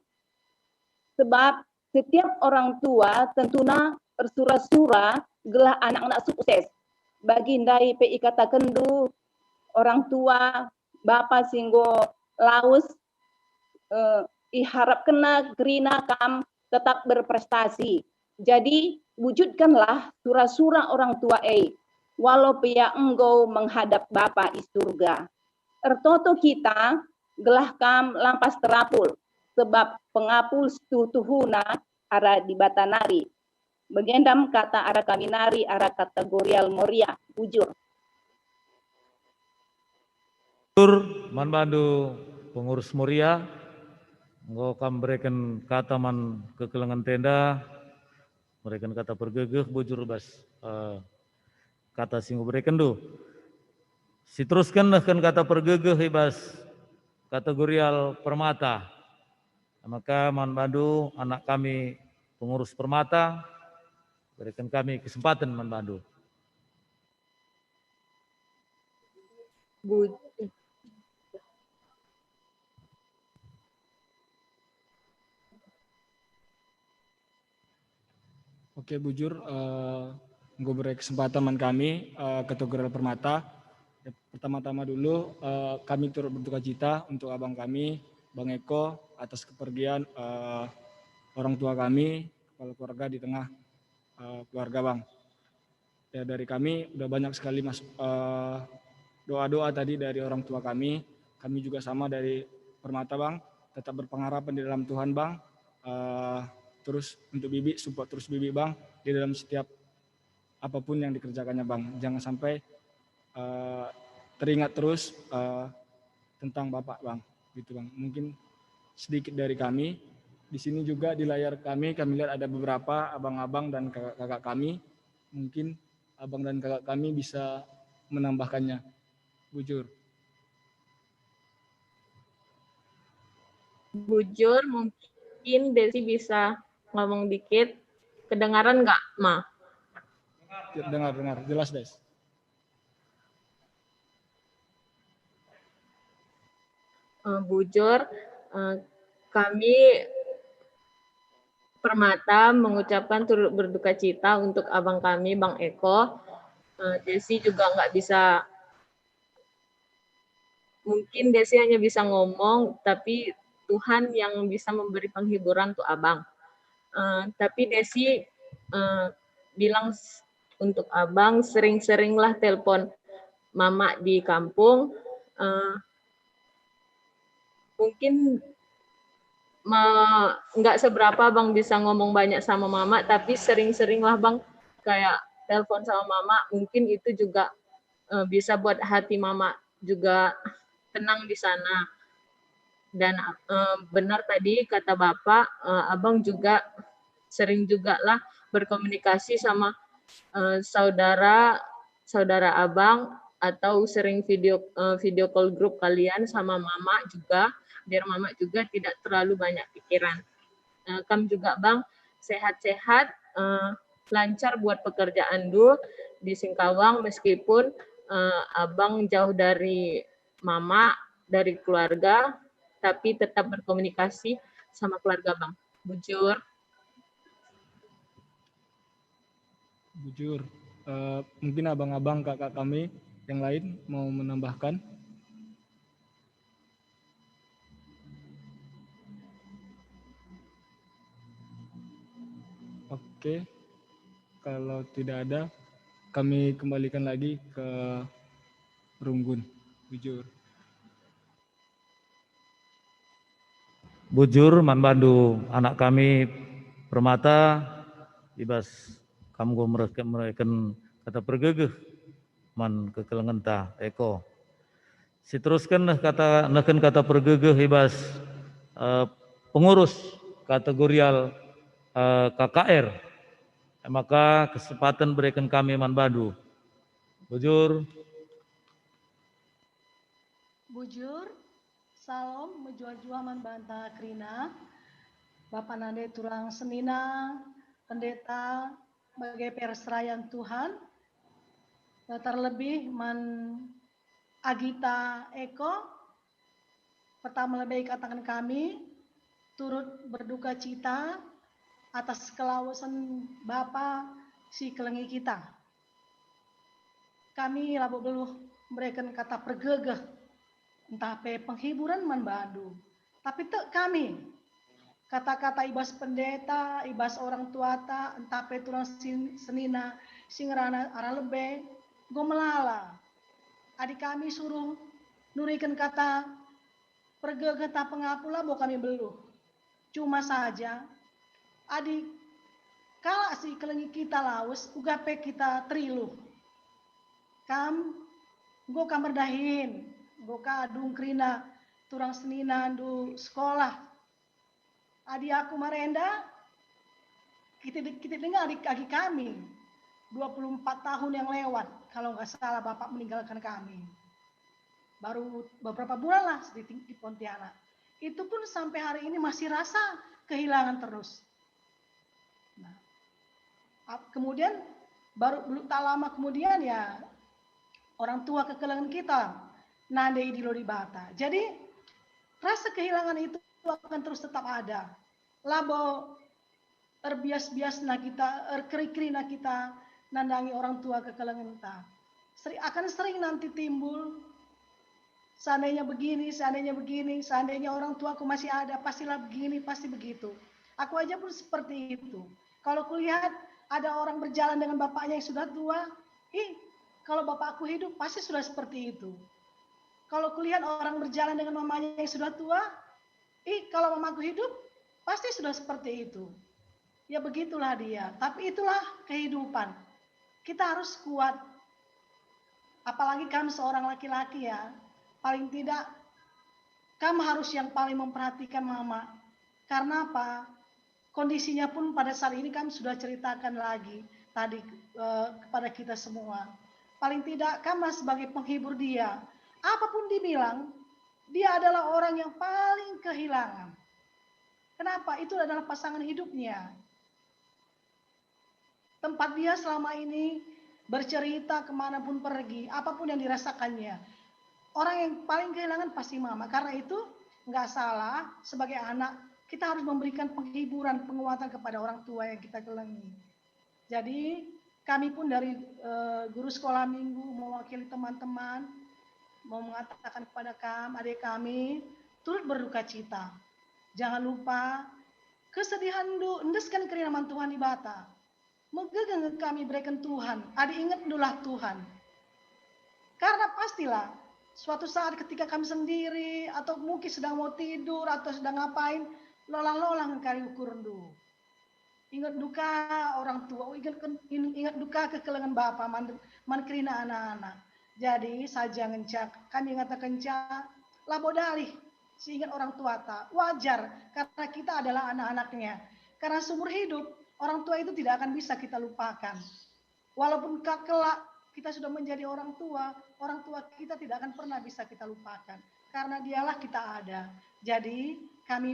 Sebab setiap orang tua tentunya bersura-sura gelah anak-anak sukses. Bagindai PI kata kendu, orang tua, bapa singgo laus, iharap kena gerina kam tetap berprestasi. Jadi wujudkanlah surah-surah orang tua walau pia engkau menghadap bapa di surga. Ertoto kita gelah kam lampas terapul, sebab pengapul tuhuna ara di batanari. Begendam kata ara kaminari ara kategorial moria, bujur. Manbandu pengurus Moria, engkau kam berikan kata man kekelengan tenda, berikan kata pergegeh bujur bas kata singgu berikan do. Sitruskan kan kata pergegeh ibas kategorial permata. Maka manbandu anak kami pengurus permata, berikan kami kesempatan manbandu. Oke bujur, gue beri kesempatan kami kategori permata. Pertama-tama dulu kami turut berduka cita untuk abang kami, Bang Eko, atas kepergian orang tua kami, kepala keluarga di tengah keluarga Bang. Ya, dari kami udah banyak sekali doa-doa tadi dari orang tua kami juga sama dari permata Bang, tetap berpengharapan di dalam Tuhan Bang. Terus untuk Bibi, support terus Bibi Bang di dalam setiap apapun yang dikerjakannya Bang. Jangan sampai teringat terus tentang Bapak Bang, gitu Bang. Mungkin sedikit dari kami. Di sini juga di layar kami lihat ada beberapa abang-abang dan kakak kami. Mungkin abang dan kakak kami bisa menambahkannya. Bujur. Bujur, mungkin Desi bisa ngomong dikit. Kedengaran nggak, Ma? Dengar, jelas Des. Bujur, kami Permata mengucapkan turut berduka cita untuk abang kami, Bang Eko. Desi juga nggak bisa, mungkin Desi hanya bisa ngomong, tapi Tuhan yang bisa memberi penghiburan untuk abang. Tapi Desi bilang untuk abang, sering-seringlah telepon mama di kampung. Mungkin nggak seberapa bang bisa ngomong banyak sama mama, tapi sering-sering lah bang kayak telepon sama mama. Mungkin itu juga bisa buat hati mama juga tenang di sana. Dan benar tadi kata bapak, abang juga sering juga lah berkomunikasi sama saudara abang, atau sering video call grup kalian sama mama juga, biar mama juga tidak terlalu banyak pikiran. Kam juga bang sehat-sehat, lancar buat pekerjaan dulu di Singkawang, meskipun abang jauh dari mama, dari keluarga, tapi tetap berkomunikasi sama keluarga bang. Bujur. Bujur. Mungkin abang-abang kakak kami yang lain mau menambahkan. Oke, kalau tidak ada, kami kembalikan lagi ke Runggun. Bujur. Bujur manbandu anak kami Permata ibas kamu mereken kata pergegeh man kekelengan ta Eko. Siteruskan kata pergegeh ibas pengurus kategorial KKR Maka kesempatan berikan kami manbadu. Bujur. Bujur, salam menjua-jua manbanta krina, Bapak Nande Turang Senina, pendeta sebagai perserayan Tuhan, terlebih man Agita Eko, pertama lebih katakan kami, turut berduka cita atas kelawasan Bapak si kelengi kita. Kami labu beluh memberikan kata pergegeh, entah pe penghiburan manbadu, tapi kami kata-kata ibas pendeta, ibas orang tuata, entah pe tulang senina, singrana arah lebe, gomelala. Adik kami suruh nurikan kata pergegeh tak pengapula, bo kami beluh. Cuma saja, adik kala si kelengi kita laus, ugape kita triluh. Go kamar dahin, go kadung krina, turang senina du sekolah. Adi aku marenda, kita dengar adik kami, 24 tahun yang lewat, kalau nggak salah Bapak meninggalkan kami. Baru beberapa bulan lah di Pontianak. Itu pun sampai hari ini masih rasa kehilangan terus. Nah, kemudian baru tak lama kemudian ya orang tua kekelangan kita, Nande Idilo di Bata. Jadi rasa kehilangan itu akan terus tetap ada. Labo terbias-biasna kita, keri-kerina kita, nandangi orang tua kekelangan kita. Akan sering nanti timbul, seandainya begini, seandainya orang tuaku masih ada, pastilah begini, pasti begitu. Aku aja pun seperti itu. Kalau kulihat ada orang berjalan dengan bapaknya yang sudah tua, kalau bapakku hidup pasti sudah seperti itu. Kalau kulihat orang berjalan dengan mamanya yang sudah tua, kalau mamaku hidup pasti sudah seperti itu. Ya begitulah dia. Tapi itulah kehidupan. Kita harus kuat. Apalagi kamu seorang laki-laki ya. Paling tidak kamu harus yang paling memperhatikan mama. Karena apa? Kondisinya pun pada saat ini kamu sudah ceritakan lagi tadi kepada kita semua. Paling tidak kamu sebagai penghibur dia. Apapun dibilang, dia adalah orang yang paling kehilangan. Kenapa? Itu adalah pasangan hidupnya. Tempat dia selama ini bercerita kemanapun pergi, apapun yang dirasakannya. Orang yang paling kehilangan pasti mama. Karena itu nggak salah sebagai anak, kita harus memberikan penghiburan, penguatan kepada orang tua yang kita kehilangi. Jadi kami pun dari guru sekolah minggu mewakili teman-teman mau mengatakan kepada adik kami turut berduka cita. Jangan lupa kesedihan endeskan kerinaman Tuhan di Bata. Megegeng kami berikan Tuhan. Adik ingat dulah Tuhan. Karena pastilah suatu saat ketika kami sendiri atau mungkin sedang mau tidur atau sedang ngapain, lolang-lolang kali ukur dulu. Ingat duka orang tua, ingat duka kekelangan bapak, mankrina anak-anak. Jadi saja ngencak, kami ngatakan kencak, labodalih, seingat orang tua tak wajar karena kita adalah anak-anaknya. Karena seumur hidup orang tua itu tidak akan bisa kita lupakan. Walaupun kelak kita sudah menjadi orang tua kita tidak akan pernah bisa kita lupakan. Karena dialah kita ada. Jadi kami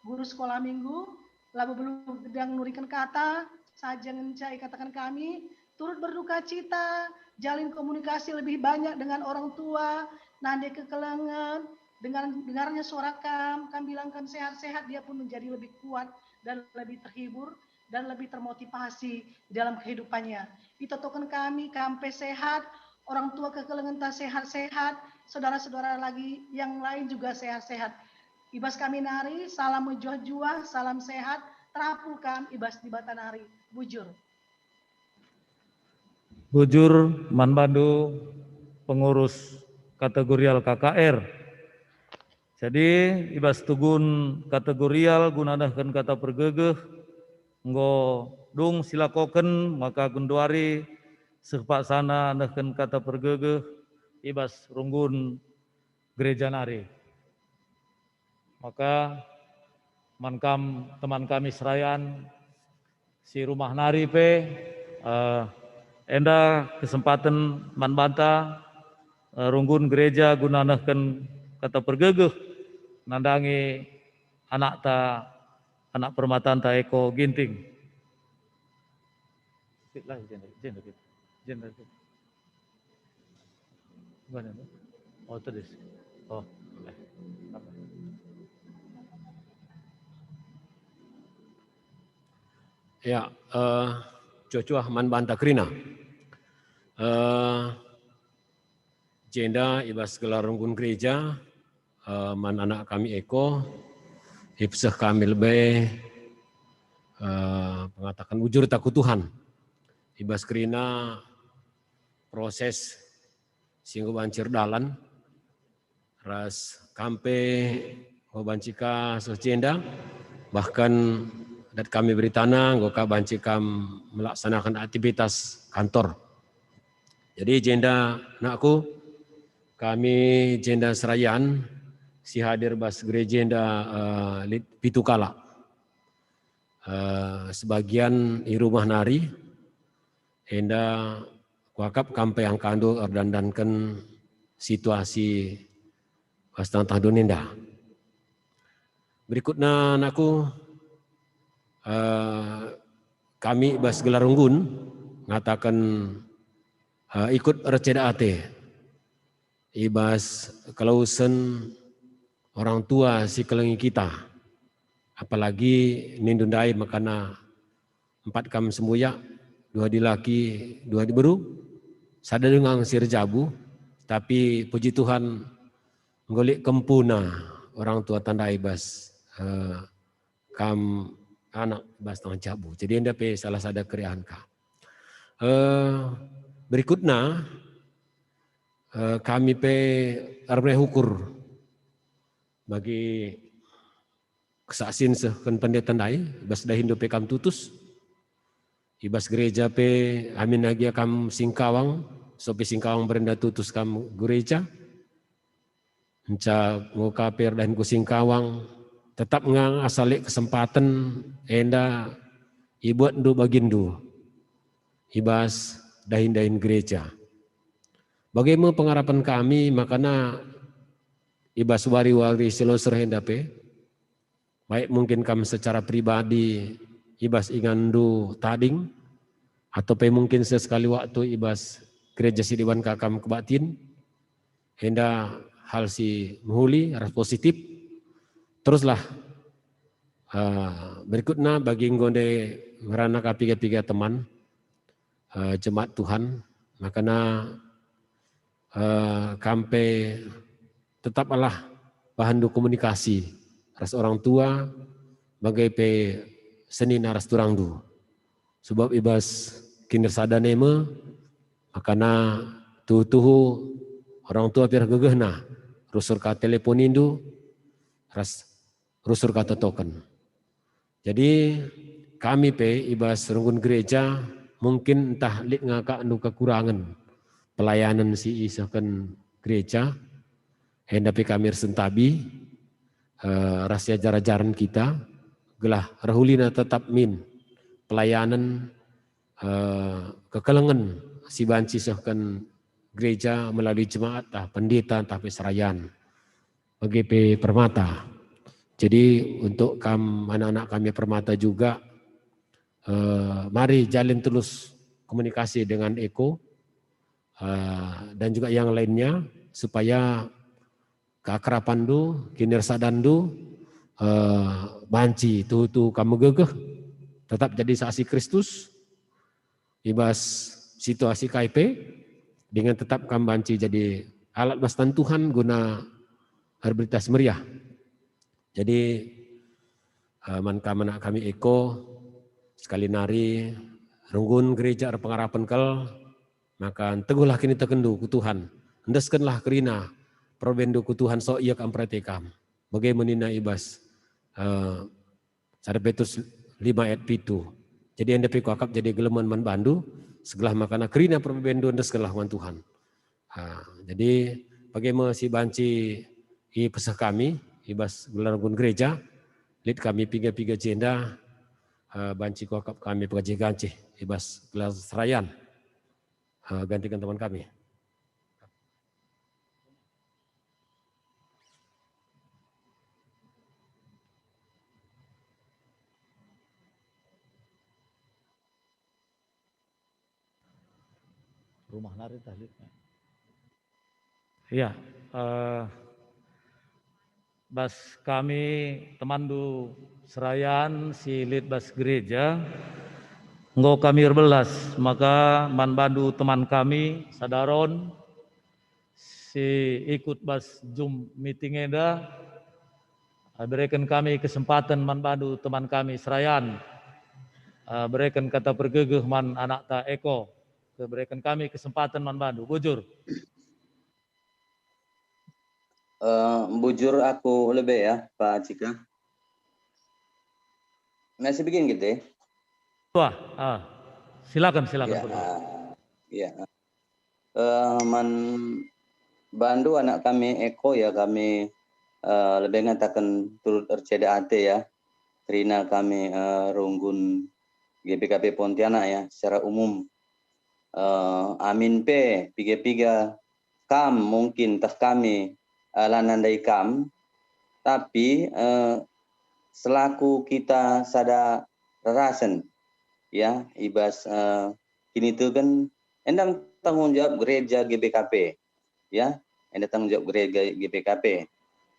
guru sekolah minggu, lalu belum gedang nurikan kata, saja ngencai katakan kami, turut berduka cita, jalin komunikasi lebih banyak dengan orang tua, nande kekelangan, dengan dengarnya suara kami bilangkan sehat-sehat, dia pun menjadi lebih kuat dan lebih terhibur dan lebih termotivasi dalam kehidupannya. Ditotokan kami sehat, orang tua kekelangan tak sehat-sehat, saudara-saudara lagi yang lain juga sehat-sehat. Ibas kami nari, salam menjua-jua, salam sehat, terapulkan ibas di Batanari. Bujur. Bujur Manbandu, pengurus kategorial KKR. Jadi ibas tugun kategorial gunadahkan kata pergegeh, nggo dung silakoken maka gunduari sepak sana nahkan kata pergegeh ibas runggun gereja nari. Maka teman kami serayan si rumah nari pe enda kesempatan manbanta runggun gereja gunanakan kata pergegeh nandangi anak permatan ta eko ginting. Oh terus. Oh. Ya, Cuacuah manbanta krina. Jenda ibas gelar runggun gereja, man anak kami Eko, ibsah kami lebih mengatakan ujur takut Tuhan. Ibas krina proses singgo bancir dalan, ras kampe bancika sejenda, bahkan dat kami beri tanah, goka bancikam melaksanakan aktivitas kantor. Jadi jenda nakku, kami jenda Serayan, si hadir bas gereja jenda Pitukala. Sebagian di rumah nari, henda kuakap kampai yang kandu erdandankan situasi bastang tahdun indah. Berikutnya anakku, kami bas gelar unggun ngatakan ikut receda ate ibas kelausan orang tua si kelengi kita, apalagi nindundai makana 4 kam sembuya, 2 di laki 2 di beru, sada dengan sir jabu, tapi puji Tuhan ngolik kempuna orang tua tanda ibas kam anak bas tangan jabu. Jadi anda pe salah sada krian ka. Berikutnya kami pe arbre hukur bagi kesaksin sehken pendeta tandai bas dah Hindu pe kam tutus ibas gereja pe amin lagi kam singkawang sopi singkawang berenda tutus kam gereja enca ngoka per dan ku singkawang tetap ngang asalik kesempatan enda ibuat ndu bagindu ibas dahin gereja. Bagaimana pengharapan kami makana ibas wari-wari selosor hendape baik mungkin kami secara pribadi ibas ingandu tading atau mungkin sesekali waktu ibas gereja sidiwan kakam kebatin henda hal si menghuli harus positif. Teruslah berikutnya bagi ngonde ngerana kapiga-piga teman jemaat Tuhan makana kampe tetaplah bahan komunikasi ras orang tua bagai pe seni naras turangdu sebab ibas kinder sadaneme makana tuhu orang tua piar gegehna rusur ka telepon indu ras rusur ka token. Jadi kami pe ibas runggun gereja mungkin entah lit ngaka anu kekurangan pelayanan si isakan gereja hendapi kami sentabi rahasia jarajaran kita gelah rahulina tetap min pelayanan kekelengan si banci isakan gereja melalui jemaat pendeta tapi serayan bagi pe permata. Jadi untuk anak-anak kami permata juga mari jalin terus komunikasi dengan Eko dan juga yang lainnya supaya keakraban du, kinersadan du, banci tu kamu gegeh tetap jadi saksi Kristus ibas situasi KIP dengan tetap kamu banci jadi alat bastan Tuhan guna berberitas meriah. Jadi anak kami Eko sekali nari runggun gereja pengharapan kel maka teguhlah kini tekendu ku Tuhan endeskenlah kerina probendo ku Tuhan so iya kam pratekam bagaimana ibas sada Petrus 5 ayat 7. Jadi anda piku akap jadi geleman man bandu segelah makana kerina probendo endeskenlah wan Tuhan. Jadi bagaimana si banci i pesah kami ibas gelar runggun gereja lid kami piga-piga jenda banci kokap kami pengaji ganci ibas gelar serayan gantikan teman kami. Rumah nari tahlil. Ya, bas kami temandu serayan si lid bas gereja, nggo kami berbelas, maka man bandu teman kami sadaron si ikut bas Zoom meeting eda, berikan kami kesempatan man bandu teman kami serayan, berikan kata pergegeh man anak ta Eko, berikan kami kesempatan man bandu, bujur. Bujur aku lebih ya Pak Cika. Masih bikin gitu ya? Wah, silakan. Ya. Man bandu anak kami Eko ya, kami lebih ngatakan turut RCDAT ya. Karena kami runggun GPKP Pontianak ya secara umum. Amin P, piga kam mungkin tah kami lanandai kam, tapi selaku kita sada rarasan ya ibas kini itu kan endang tanggung jawab gereja GBKP ya, enda tanggung jawab gereja GBKP.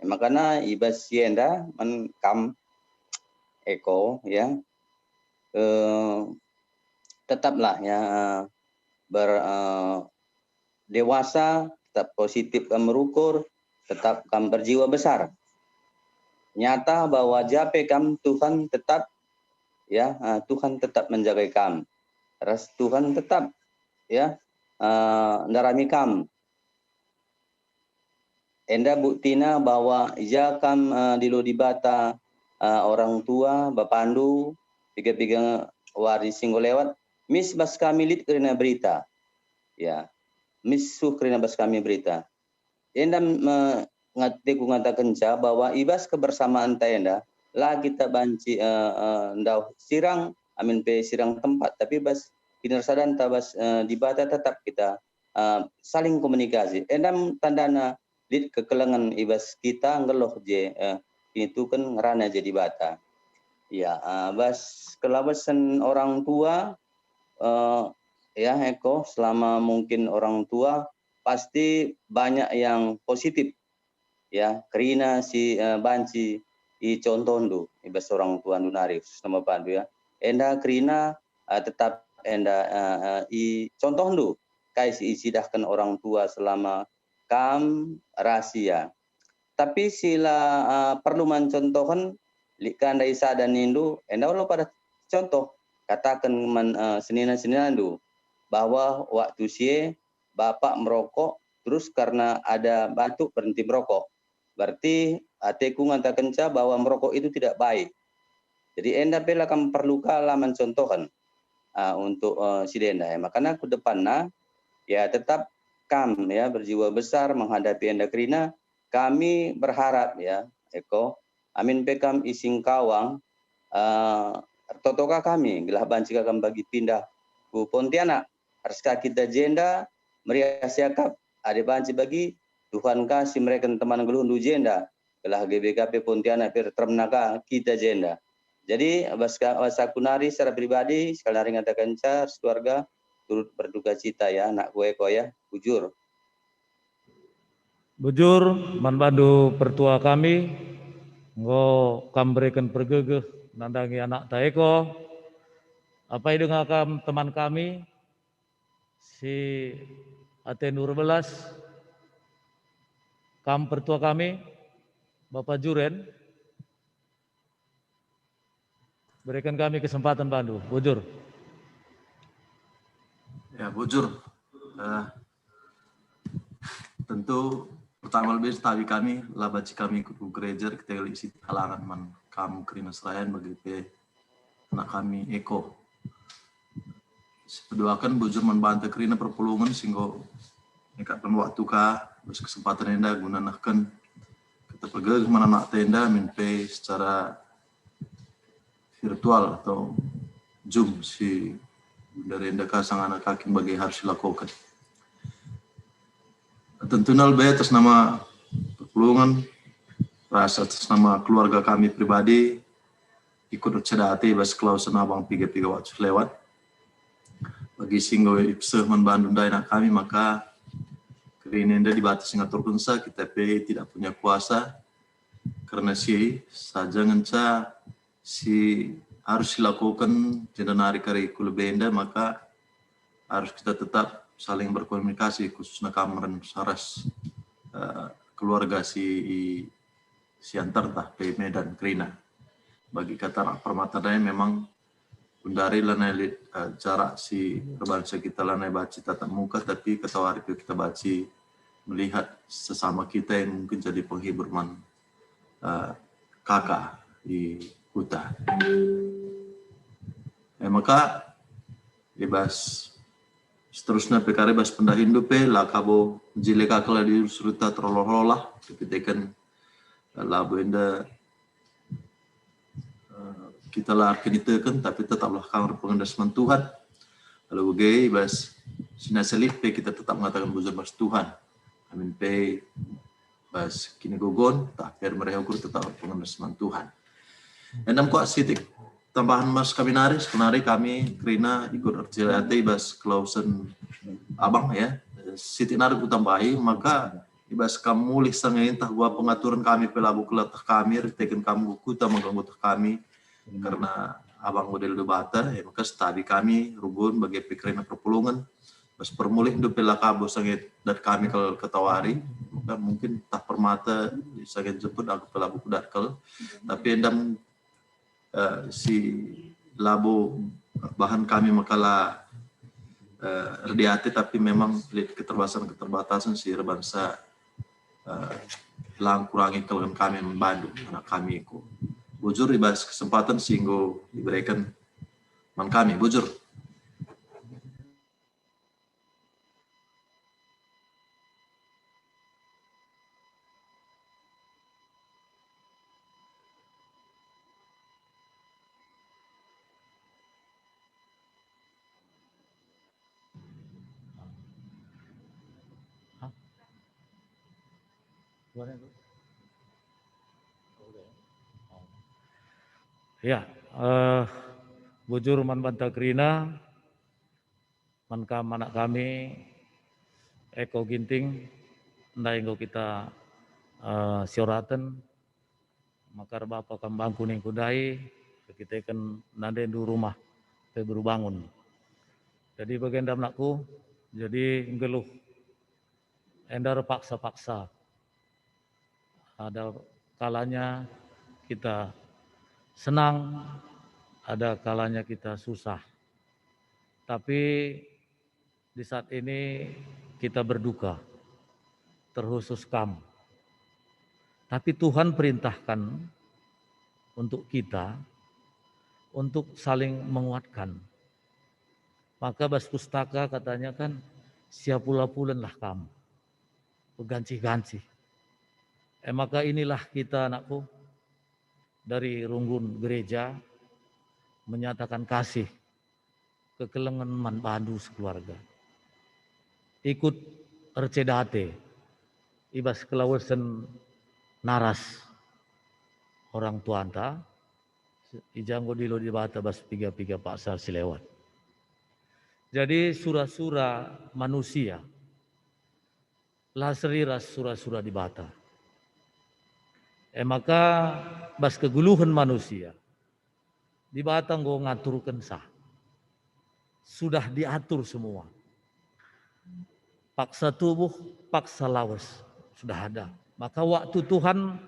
Makanya ibas sienda man kam Eko ya tetaplah ya dewasa, tetap positif dan merukur, tetap kam berjiwa besar. Nyata bahwa jape kam Tuhan tetap ya, Tuhan tetap menjaga kam. Ras Tuhan tetap ya ndarami kam. Enda buktina bahwa ija kam dilo dibata orang tua bapandu piga waris singgo lewat mis bas kami lit karena berita ya, misuh karena bas kami berita. Enda ngatakan bahwa ibas kebersamaan tenda lah kita banci ndau sirang amin pe sirang tempat, tapi bas kinersadan tabas dibata tetap kita saling komunikasi. Endam tandana di kekelengan ibas kita ngeloh je itu kan ngerana jadi bata. Ya, bas kelabasan orang tua ya Eko, selama mungkin orang tua pasti banyak yang positif ya, karena si banci i contoh ibas orang tua nunari nama pandu ya. Enda karena tetap enda i contoh kai si isidahkan orang tua selama kam rahasia. Tapi sila perlu mencontohkan likan dari dan Indu, enda lo pada contoh katakan senina du bahwa waktu sie bapak merokok terus karena ada batuk berhenti merokok. Berarti ateku ngatakan bahwa merokok itu tidak baik. Jadi enda pela kam perlu kala mencontohkan untuk si denda. Makanya ke depannya ya tetap kam ya berjiwa besar menghadapi enda kerina. Kami berharap ya Eko, amin pekam ising kawang totoka kami gelah banci kami bagi pindah ku Pontianak. Harska kita jenda meriah siakap ada banci bagi Tuhan kasih mereka teman gelundu jenda gelah GBKP Pontianak termenaka kita jenda. Jadi wasaku nari secara pribadi sekali nari ngatakan keluarga turut berduka cita ya anak gue Eko ya, bujur. Bujur man bandu pertua kami nggo kam berikan pergegeh nandangi anak taeko apa dengan kam teman kami si Atenur Belas kam pertua kami Bapak Juren berikan kami kesempatan bandu bujur. Ya bujur, tentu pertama lebih tadi kami lah baca kami ke gereja kita isi halangan man kamu kerina serayan bagi anak kami Eko. Sepeduakan bujur membantu kerina perpulungan sehingga nekatkan waktu kah bers kesempatan enda guna nahkan kita pergi mana nak tenda minpe secara virtual atau Zoom si Bunda Renda kasang anak kaki bagi harus dilakukan. Tentunya lebih atas nama perpulungan, rasa atas nama keluarga kami pribadi, ikut cedati bas klausen abang piga-piga waktu lewat. Bagi singgo ipseh membandung dana kami, maka kerinenda dibatasi ngatur kunsa, kita tidak punya kuasa, karena saja ngenca harus dilakukan tidak narik kariku lebenda, maka harus kita tetap saling berkomunikasi, khususnya kameran saras keluarga si antar tah PM dan Krina. Bagi kata permata daya memang Bundari lanai jarak si berbangsa kita lanai baci tatap muka, tapi ketawari kita baci melihat sesama kita yang mungkin jadi penghibur kakak di hutan. Maka bebas seterusnya PKR bas pendahindu pe lah kabo jile kakala di suruta terololah dipitekan labu enda kita lah kenitekan tapi tetaplah kamar pengendasman Tuhan. Lalu bagi bas sinaselip pe kita tetap mengatakan buzur bas Tuhan. Amin pe bas kini gogon tak per mereka ukur tetap pengendasman Tuhan. Enam kuat sitik tambahan mas kaminaris kenari kami Krina ikut RCLAT bas klausen abang ya sitik narik utambahi maka ibas kamu mulih sangain tah gua pengaturan kami pelabu kelatah kami ritekan kamu kuta mengganggu kami karena abang model debata ya maka studi kami rubun bagi pikiran perpulungan pas permulih do pelakabo sangat dat kami kalau ketawari maka mungkin tah permata sangat jemput aku pelabu kudatkal tapi endam si labo bahan kami makalah rediati tapi memang keterbatasan si bangsa lang kurangi kalian kami membantu anak kami ku bujur ibas kesempatan sehingga diberikan man kami bujur. Ya, bujur man banta Krina, man anak kami, Eko Ginting, ndai engkau kita sioraten, makar bapak kambang kuning kudai, kita kan nade di rumah, kita baru bangun. Jadi bagian damnakku, jadi ngeluh, endar paksa-paksa. Ada kalanya kita senang, ada kalanya kita susah. Tapi di saat ini kita berduka, terkhusus kamu. Tapi Tuhan perintahkan untuk kita, untuk saling menguatkan. Maka Bas Pustaka katanya kan, siap pula-pulenlah kamu, berganti-ganti. Maka inilah kita anakku, dari Runggun Gereja menyatakan kasih ke kelengan man padu sekeluarga. Ikut RCDAT, ibas kelawasan naras orang tuanta, ijanggo dilo di bata bas piga-piga pasar silewat. Jadi surah-surah manusia, lah seriras surah-surah di bata. Maka bas keguluhan manusia di batang go ngaturkan sah. Sudah diatur semua. Paksa tubuh, paksa lawas sudah ada. Maka waktu Tuhan,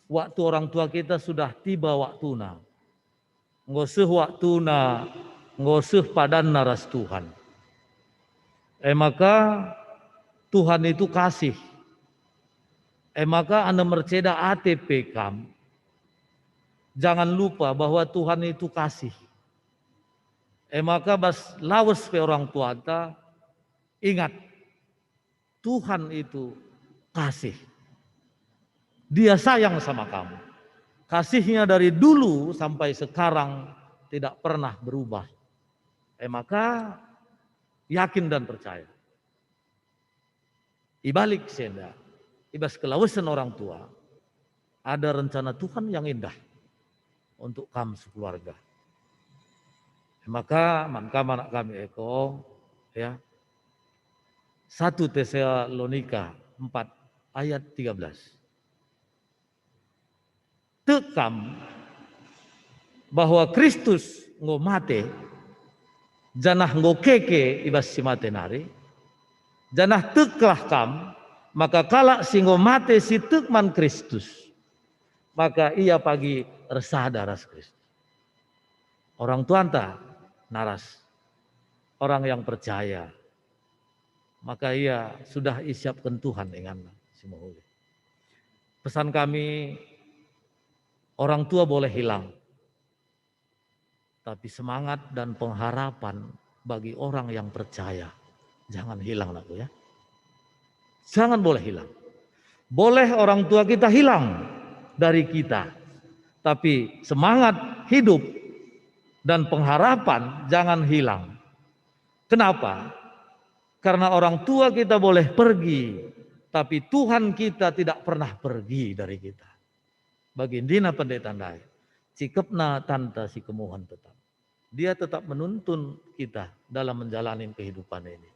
waktu orang tua kita sudah tiba waktuna. Ngoseh waktuna, ngoseh padan naras Tuhan. Maka Tuhan itu kasih. Maka Anda merceda ATP kam. Jangan lupa bahwa Tuhan itu kasih. Maka bas lawas pe orang tua ta, ingat Tuhan itu kasih. Dia sayang sama kamu. Kasihnya dari dulu sampai sekarang tidak pernah berubah. Maka yakin dan percaya. Ibalik senda, ibas kelausan orang tua, ada rencana Tuhan yang indah untuk kami sekeluarga. Maka anak kami Eko, ya, 1 Tesalonika 4 ayat 13. Tekam bahwa Kristus ngomate janah ngokeke ibas si mate nari janah teklah kam maka kalak si ngomate si tekman Kristus maka ia pagi resah daras Kristus. Orang tua anta naras orang yang percaya maka ia sudah isiapkan Tuhan dengan si mohuli. Pesan kami, orang tua boleh hilang, tapi semangat dan pengharapan bagi orang yang percaya jangan hilang aku ya. Jangan boleh hilang. Boleh orang tua kita hilang dari kita, tapi semangat hidup dan pengharapan jangan hilang. Kenapa? Karena orang tua kita boleh pergi, tapi Tuhan kita tidak pernah pergi dari kita. Bagi Dina Pendeta Ndai, cikepna tanta si kemuhan tetap. Dia tetap menuntun kita dalam menjalani kehidupan ini.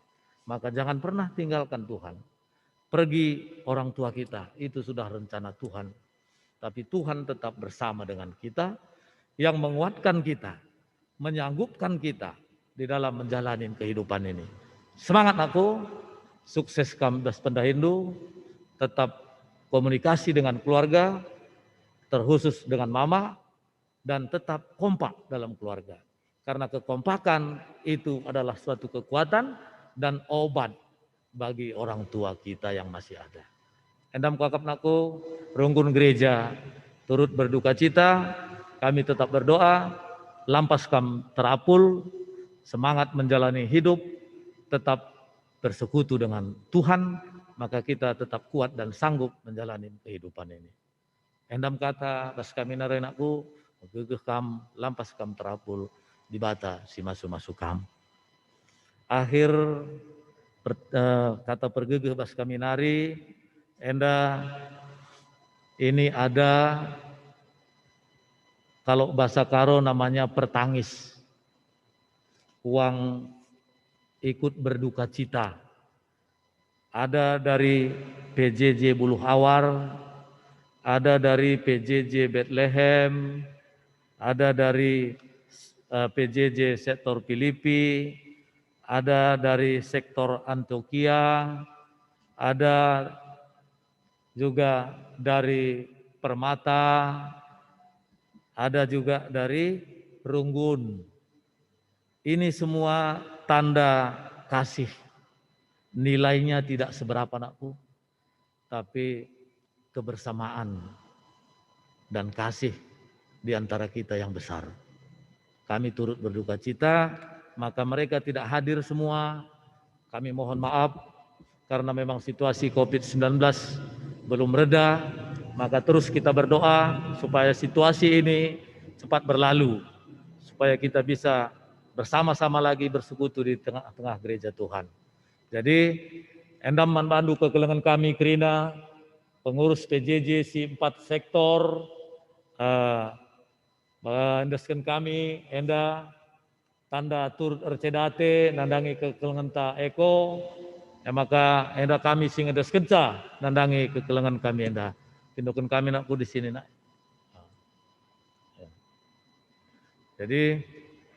Maka jangan pernah tinggalkan Tuhan. Pergi orang tua kita, itu sudah rencana Tuhan. Tapi Tuhan tetap bersama dengan kita, yang menguatkan kita, menyanggupkan kita di dalam menjalani kehidupan ini. Semangat aku, sukses Kamdas Pendahindu, tetap komunikasi dengan keluarga, terkhusus dengan mama, dan tetap kompak dalam keluarga. Karena kekompakan itu adalah suatu kekuatan dan obat bagi orang tua kita yang masih ada. Endam kakap naku, rungkun gereja, turut berduka cita, kami tetap berdoa, lampas kam terapul, semangat menjalani hidup, tetap bersekutu dengan Tuhan, maka kita tetap kuat dan sanggup menjalani kehidupan ini. Endam kata, bas kami narenaku, gegeh kam, lampas kam terapul, di bata si masuk kam. Akhir kata pergegeh bas kami nari, enda ini ada kalau bahasa Karo namanya pertangis, uang ikut berduka cita. Ada dari PJJ Buluh Awar, ada dari PJJ Bethlehem, ada dari PJJ sektor Filipi, ada dari sektor Antioquia, ada juga dari Permata, ada juga dari Runggun. Ini semua tanda kasih. Nilainya tidak seberapa anakku, tapi kebersamaan dan kasih di antara kita yang besar. Kami turut berduka cita, maka mereka tidak hadir semua. Kami mohon maaf karena memang situasi COVID-19 belum reda, maka terus kita berdoa supaya situasi ini cepat berlalu, supaya kita bisa bersama-sama lagi bersekutu di tengah-tengah gereja Tuhan. Jadi, endam manbandu kekelengan kami Krina, pengurus PJJ si 4 sektor, endaskan kami, enda tanda turut ercedate, nandangi kekelengan ta Eko, maka enda kami sing endaskan ca, nandangi kekelengan kami enda. Tindukan kami nakku di sini nak. Jadi,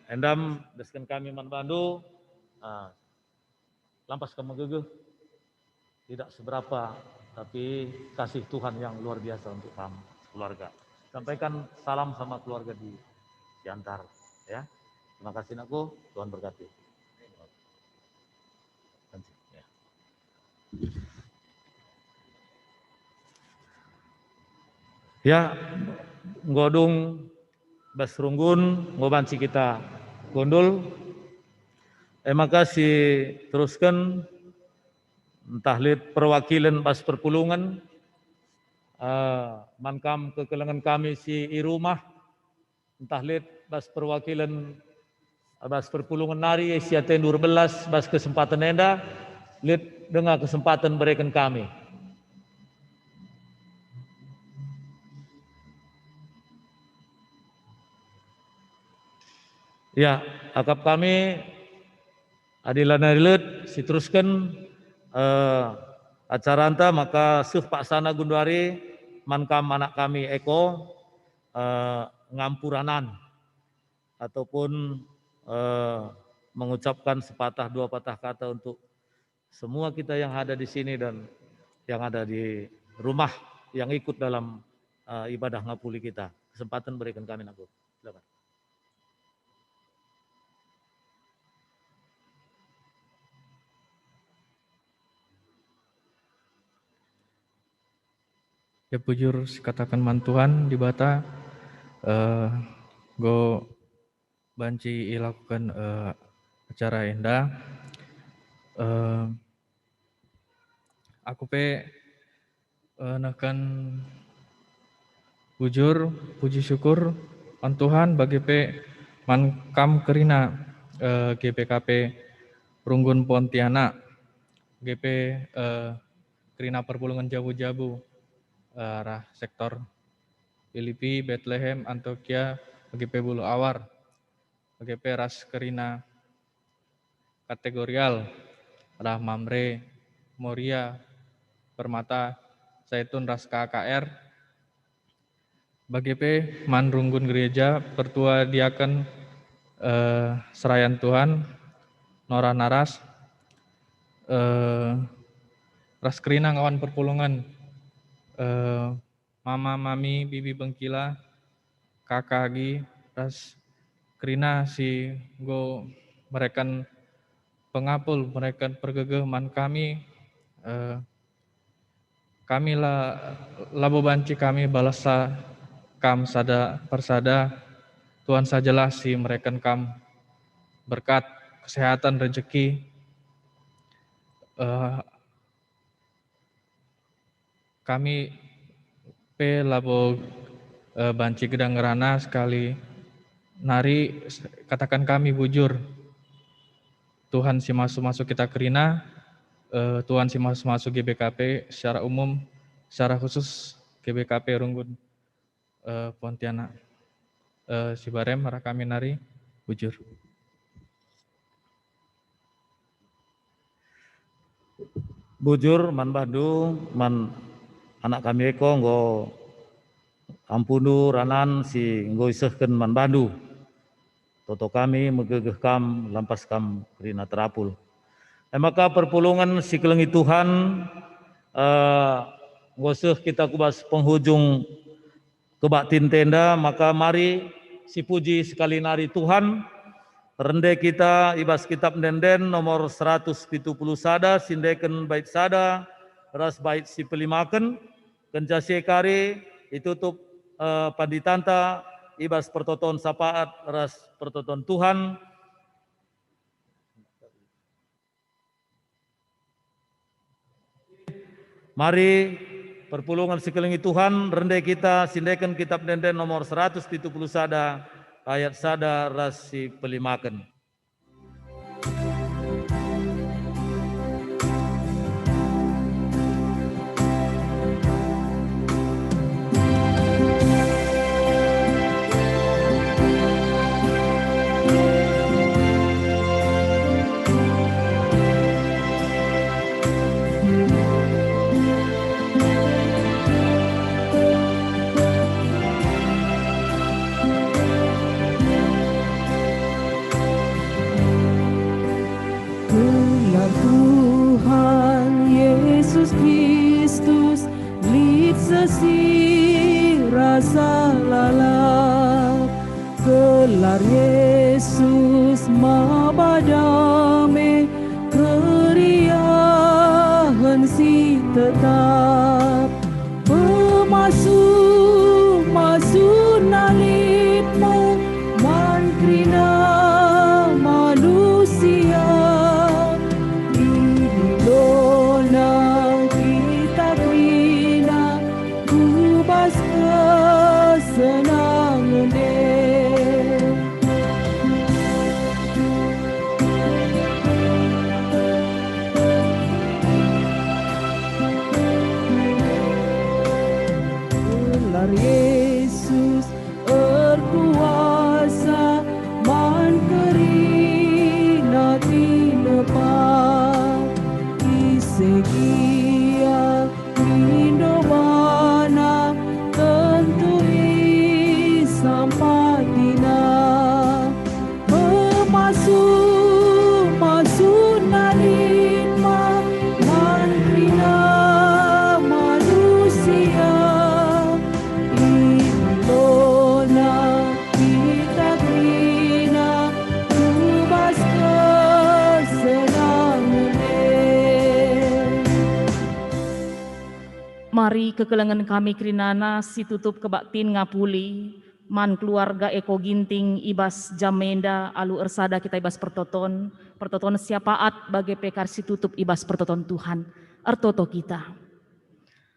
endam deskan kami manbandu, lampas kamu gegeh, tidak seberapa, tapi kasih Tuhan yang luar biasa untuk kamu, keluarga. Sampaikan salam sama keluarga di Siantar, ya. Terima kasih nakku, Tuhan berkati. Ya, ngodung Bas Runggun, ngobanci kita gondol. Makasih teruskan tahlit perwakilan Bas Perpulungan, mankam kekelengan kami si Irumah, entah lihat bas perwakilan bas perpulungan nari Asia Tendur 12 bas kesempatan enda lihat dengan kesempatan berikan kami. Ya, akap kami adilan adilat diteruskan acara anta maka suh Pak Sana Gunduari mankam anak kami Eko ngampuranan ataupun mengucapkan sepatah dua patah kata untuk semua kita yang ada di sini dan yang ada di rumah yang ikut dalam ibadah ngapuli kita. Kesempatan berikan kami Nabu. Silakan. Ya bujur katakan mantuhan di bata go banci ilakukan acara enda aku pe nakan bujur puji syukur an Tuhan bagi pe mankam kerina GPKP Runggun Pontianak GP kerina perpulungan jabu-jabu arah sektor Filipi, Bethlehem, Antioquia, BGP Bulu Awar, BGP Ras Kerina Kategorial, arah Mamre, Moria, Permata, Zaitun Ras KKR, BGP Manrunggun Gereja, Pertua Diaken Serayan Tuhan, Nora Naras, Ras Kerina Ngawan Perpulungan, Mama, Mami, Bibi Bengkila, Kakak Agi, Ras Kerina si go merekan pengapul, merekan pergegeh man kami, kami labo banci kami balasa kam sada persada, Tuhan sajalah si merekan kam berkat kesehatan rezeki, kami pe labo banci gedang ngerana sekali nari katakan kami bujur Tuhan si masuk kita kerina Tuhan si masuk GBKP secara umum secara khusus GBKP Runggun Pontianak si barem marah kami nari bujur. Bujur man Bandung man anak kami Eko nggo ampunu ranan si nggo isehkeun man Bandu. Toto kami megegeh kam lampas kam kerina terapul. Maka perpulungan si kelengi Tuhan nggo seh kita kubas penghujung kebatin tenda maka mari si puji sekali nari Tuhan rende kita ibas kitab denden nomor 170 sada sindeken bait sada ras bait si pelimaken kenja sekare ditutup panditanta ibas pertoton sapaat ras pertoton Tuhan mari perpulungan sekelingi Tuhan rende kita sindeken kitab denden nomor 170 sada ayat sada ras si pelimaken. Tuhan Yesus Kristus lit sesi rasa lalap gelar Yesus mabadame keriahan si tetap masuk nalitmu mankrina manusia senang Mari kekelengan kami krinana si tutup kebaktin ngapuli, man keluarga Eko Ginting ibas jamenda alu ersada kita ibas pertoton siapaat bagi pekar si tutup ibas pertoton Tuhan, ertoto kita.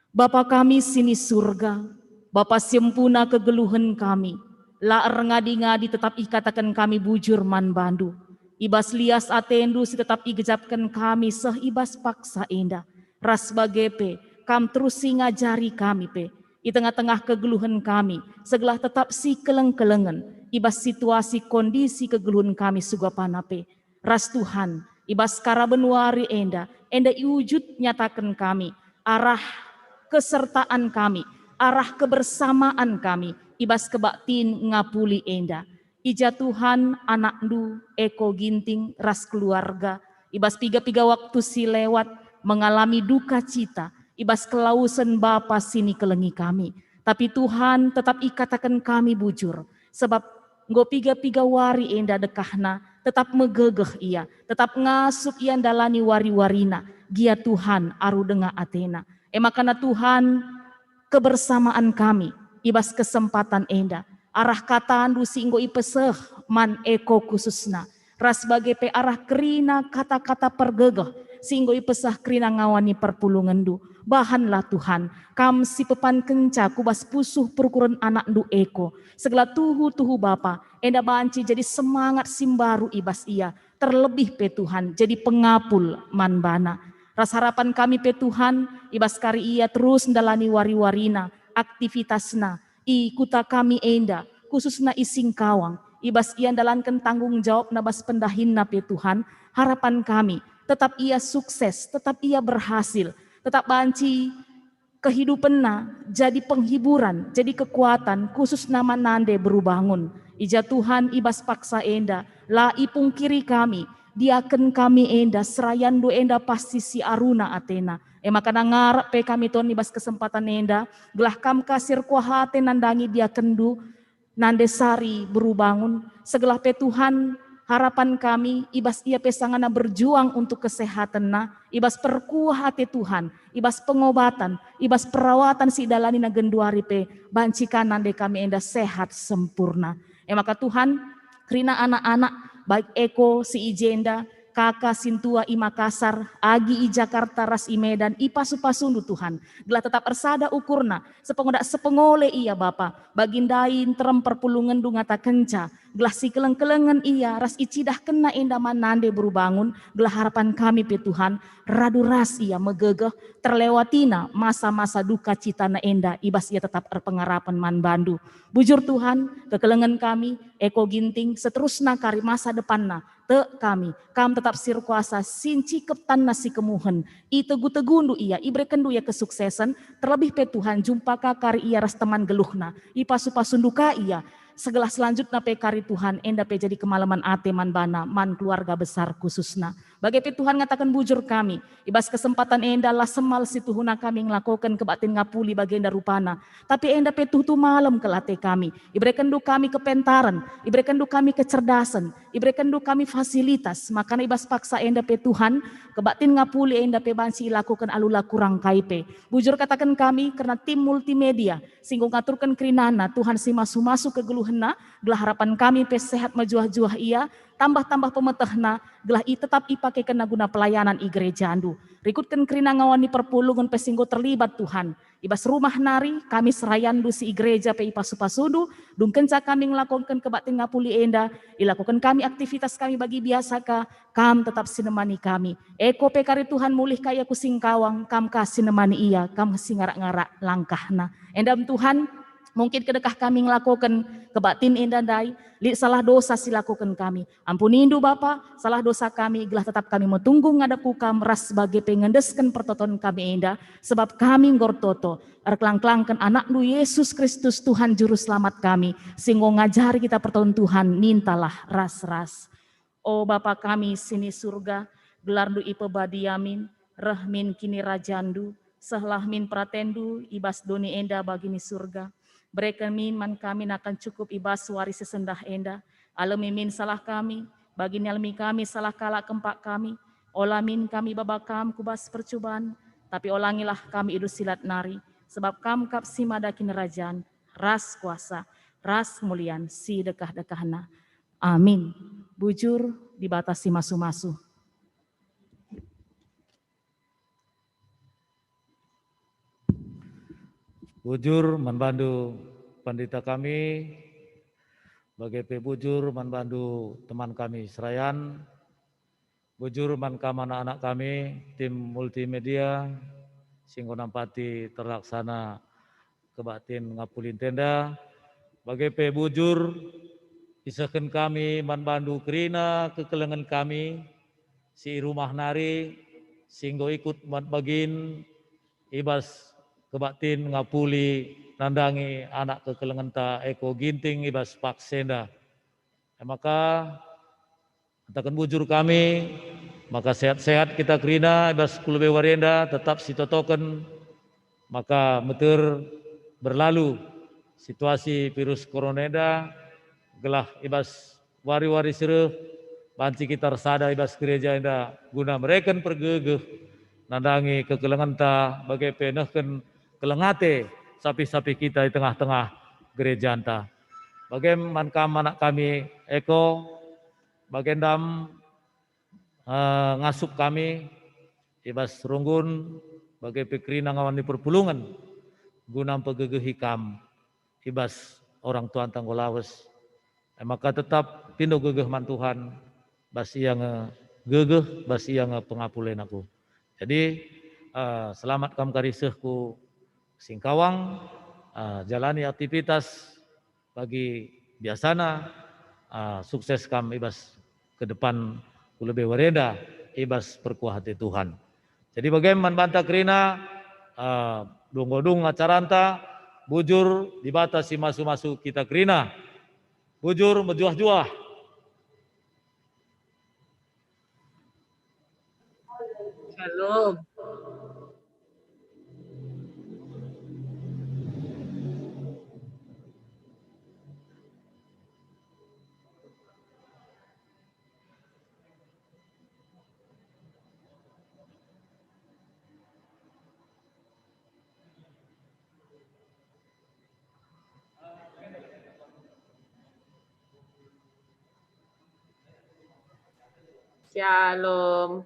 Bapa kami sini surga, Bapa sempuna kegeluhan kami, la ngadi-ngadi tetap ikatakan kami bujur man bandu, ibas lias atendu si tetap igejapkan kami seh ibas paksa enda, ras bagepe, kam terus ngajari kami pe, di tengah-tengah kegeluhan kami, segelah tetap si keleng-kelengan, ibas situasi kondisi kegeluhan kami sugapana pe, ras Tuhan, ibas karabenuari enda iwujud nyatakan kami, arah kesertaan kami, arah kebersamaan kami, ibas kebaktin ngapuli enda. Ija Tuhan anak du Eko Ginting ras keluarga, ibas piga-piga waktu si lewat mengalami duka cita, ibas kelausan Bapa sini kelengi kami. Tapi Tuhan tetap ikatakan kami bujur, sebab nggo piga-piga wari enda dekahna, tetap megegeh ia, tetap ngasuk ia dalani wari-warina, gia Tuhan aru denga Athena. Makana Tuhan kebersamaan kami, ibas kesempatan enda, arah kata andu singgo ipeseh man Eko khususna, ras bage pe arah kerina kata-kata pergegeh, singgo ipesah kerina ngawani perpulungan du, bahanlah Tuhan, kam si pepan kenca kubas pusuh perukuran anak du Eko, segala tuhu-tuhu Bapa, enda banci jadi semangat simbaru ibas ia, terlebih pe Tuhan, jadi pengapul man bana. Ras harapan kami pe Tuhan, ibas kari ia terus ndalani wari-warina, aktivitasna, ikuta kami enda, khususna ising kawang, ibas ia ndalankan tanggung jawab nabas pendahinna pe Tuhan, harapan kami, tetap ia sukses, tetap ia berhasil, tetap banci kehidupanna jadi penghiburan, jadi kekuatan, khusus nama nande berubangun. Ija Tuhan ibas paksa enda, la ipung kiri kami, diaken kami enda, serayan do enda pasti si aruna Athena. Makana ngarap pe kami ton ibas kesempatan enda, gelah kam kasir kuahate nandangi diaken du, nande sari berubangun, segelah pe Tuhan, harapan kami ibas ia pesangana berjuang untuk kesehatan na, ibas perkuah hati Tuhan, ibas pengobatan, ibas perawatan si dalani na genduari pe, bancikan nande kami enda sehat sempurna. Maka Tuhan, kerina anak-anak baik Eko si Ijenda, kakak Sintua i Makassar, Agi i Jakarta, ras i Medan, i pasu-pasundu Tuhan. Gelah tetap ersada ukurna, sepengole ia Bapa, bagindain terem perpulungan du ngata kenca, gelah si keleng-kelengan ia, ras icidah kena endaman nande berubangun, gelah harapan kami pe Tuhan, radu ras ia megegeh, terlewatina masa-masa duka cita na enda, ibas ia tetap erpengarapan man bandu. Bujur Tuhan, kekelengan kami, Eko Ginting, seterusna kari masa depanna, te kami, kam tetap sir kuasa, sinci keptan nasi kemuhen, i tegu-tegundu ia, ibrekan du ia kesuksesan, terlebih pe Tuhan, jumpa kari ia ras teman geluhna, i pasu-pasunduka ia, segala selanjutnya pe kari Tuhan, enda pe jadi kemalaman ate man bana, man keluarga besar khususna. Bagai pe Tuhan ngatakan bujur kami, ibas kesempatan enda lah semal si tuhuna kami ngelakukan kebatin ngapuli bagenda rupana. Tapi enda pe tuh malam kelate kami, ibrekan du kami kepentaran, ibrekan du kami kecerdasan, ibrekan du kami fasilitas, makanya ibas paksa enda pe Tuhan, kebatin ngapuli enda pe bansi lakukan alula kurang kaipe. Bujur katakan kami karena tim multimedia, singgung ngaturkan kerinana, Tuhan si masuk-masuk ke geluhena, gelah harapan kami pe sehat majuah-juah ia, tambah-tambah pemetehna, gelah i tetap ipakai kena guna pelayanan i gereja andu. Rikutkan kerina ngawani perpulungan pesinggo terlibat Tuhan. Ibas rumah nari, kami serayandu si gereja pe ipasu-pasudu, dung kenca kami ngelakukan kebatin ngapuli enda, ilakukan kami aktivitas kami bagi biasa ka, kam tetap sinemani kami. Eko pe kari Tuhan mulih kaya kusing kawang, kam kasih nemani ia, kam singarak-ngarak langkahna. Endam Tuhan, mungkin kedekah kami ngelakukan kebatin enda dai, li salah dosa silakukan kami. Ampuni indu Bapa, salah dosa kami, gelah tetap kami metunggu ngadaku kam ras sebagai pengendeskan pertoton kami enda, sebab kami ngortoto, erkelang-kelangkan anak lu Yesus Kristus Tuhan Juru Selamat kami, singgo ngajari kita pertoton Tuhan, mintalah ras-ras. O Bapa kami sini surga, gelar du ipe badiamin, rahmin kini rajandu, sehlah min pratendu, ibas doni enda bagini surga. Mereka min man kami akan cukup ibas waris sesendah enda. Alami min salah kami, bagi almi kami salah kala kempak kami. Olamin kami babakam kubas percobaan, tapi olangilah kami idus silat nari. Sebab kam kap si madakin kerajaan, ras kuasa, ras kemuliaan, si dekah-dekahna. Amin. Bujur dibatasi masu-masu. Bujur membantu pendeta kami, bagi bujur membantu teman kami Serayan, bujur mankam anak-anak kami, tim multimedia, singgo nampati terlaksana kebatin ngapulin tenda, bagi bujur isahkan kami membantu kerina kekelengan kami, si rumah nari, singgo ikut bagin ibas kebatin ngapuli nandangi anak kekelengan ta eko ginting ibas paksenda. Maka katakan bujur kami, maka sehat-sehat kita kerina ibas kulube warenda tetap sitotoken, maka meter berlalu situasi virus corona gelah ibas wari-wari sereh banci kita resada ibas gereja enda guna mereka pergegeh nandangi kekelengan ta bagai penehken kelengate sapi-sapi kita di tengah-tengah gereja anta. Bagaimana anak kami Eko, bagendam ngasup kami ibas runggun bagai pekerina ngawan di perpulungan guna pegegeh hikam ibas orang tuan tanggolawes. Maka tetap pindo gegeh man Tuhan basi yang gegeh basi yang pengapulen aku. Jadi selamat kam karisehku Singkawang, jalani aktivitas bagi biasana, sukses kam ibas ke depan lebih wareda ibas perkuah hati Tuhan. Jadi bagaimana bantah kerina dung-dung acaranta bujur dibatasi masu-masu kita kerina bujur menjuah-juah. Shalom. Shalom.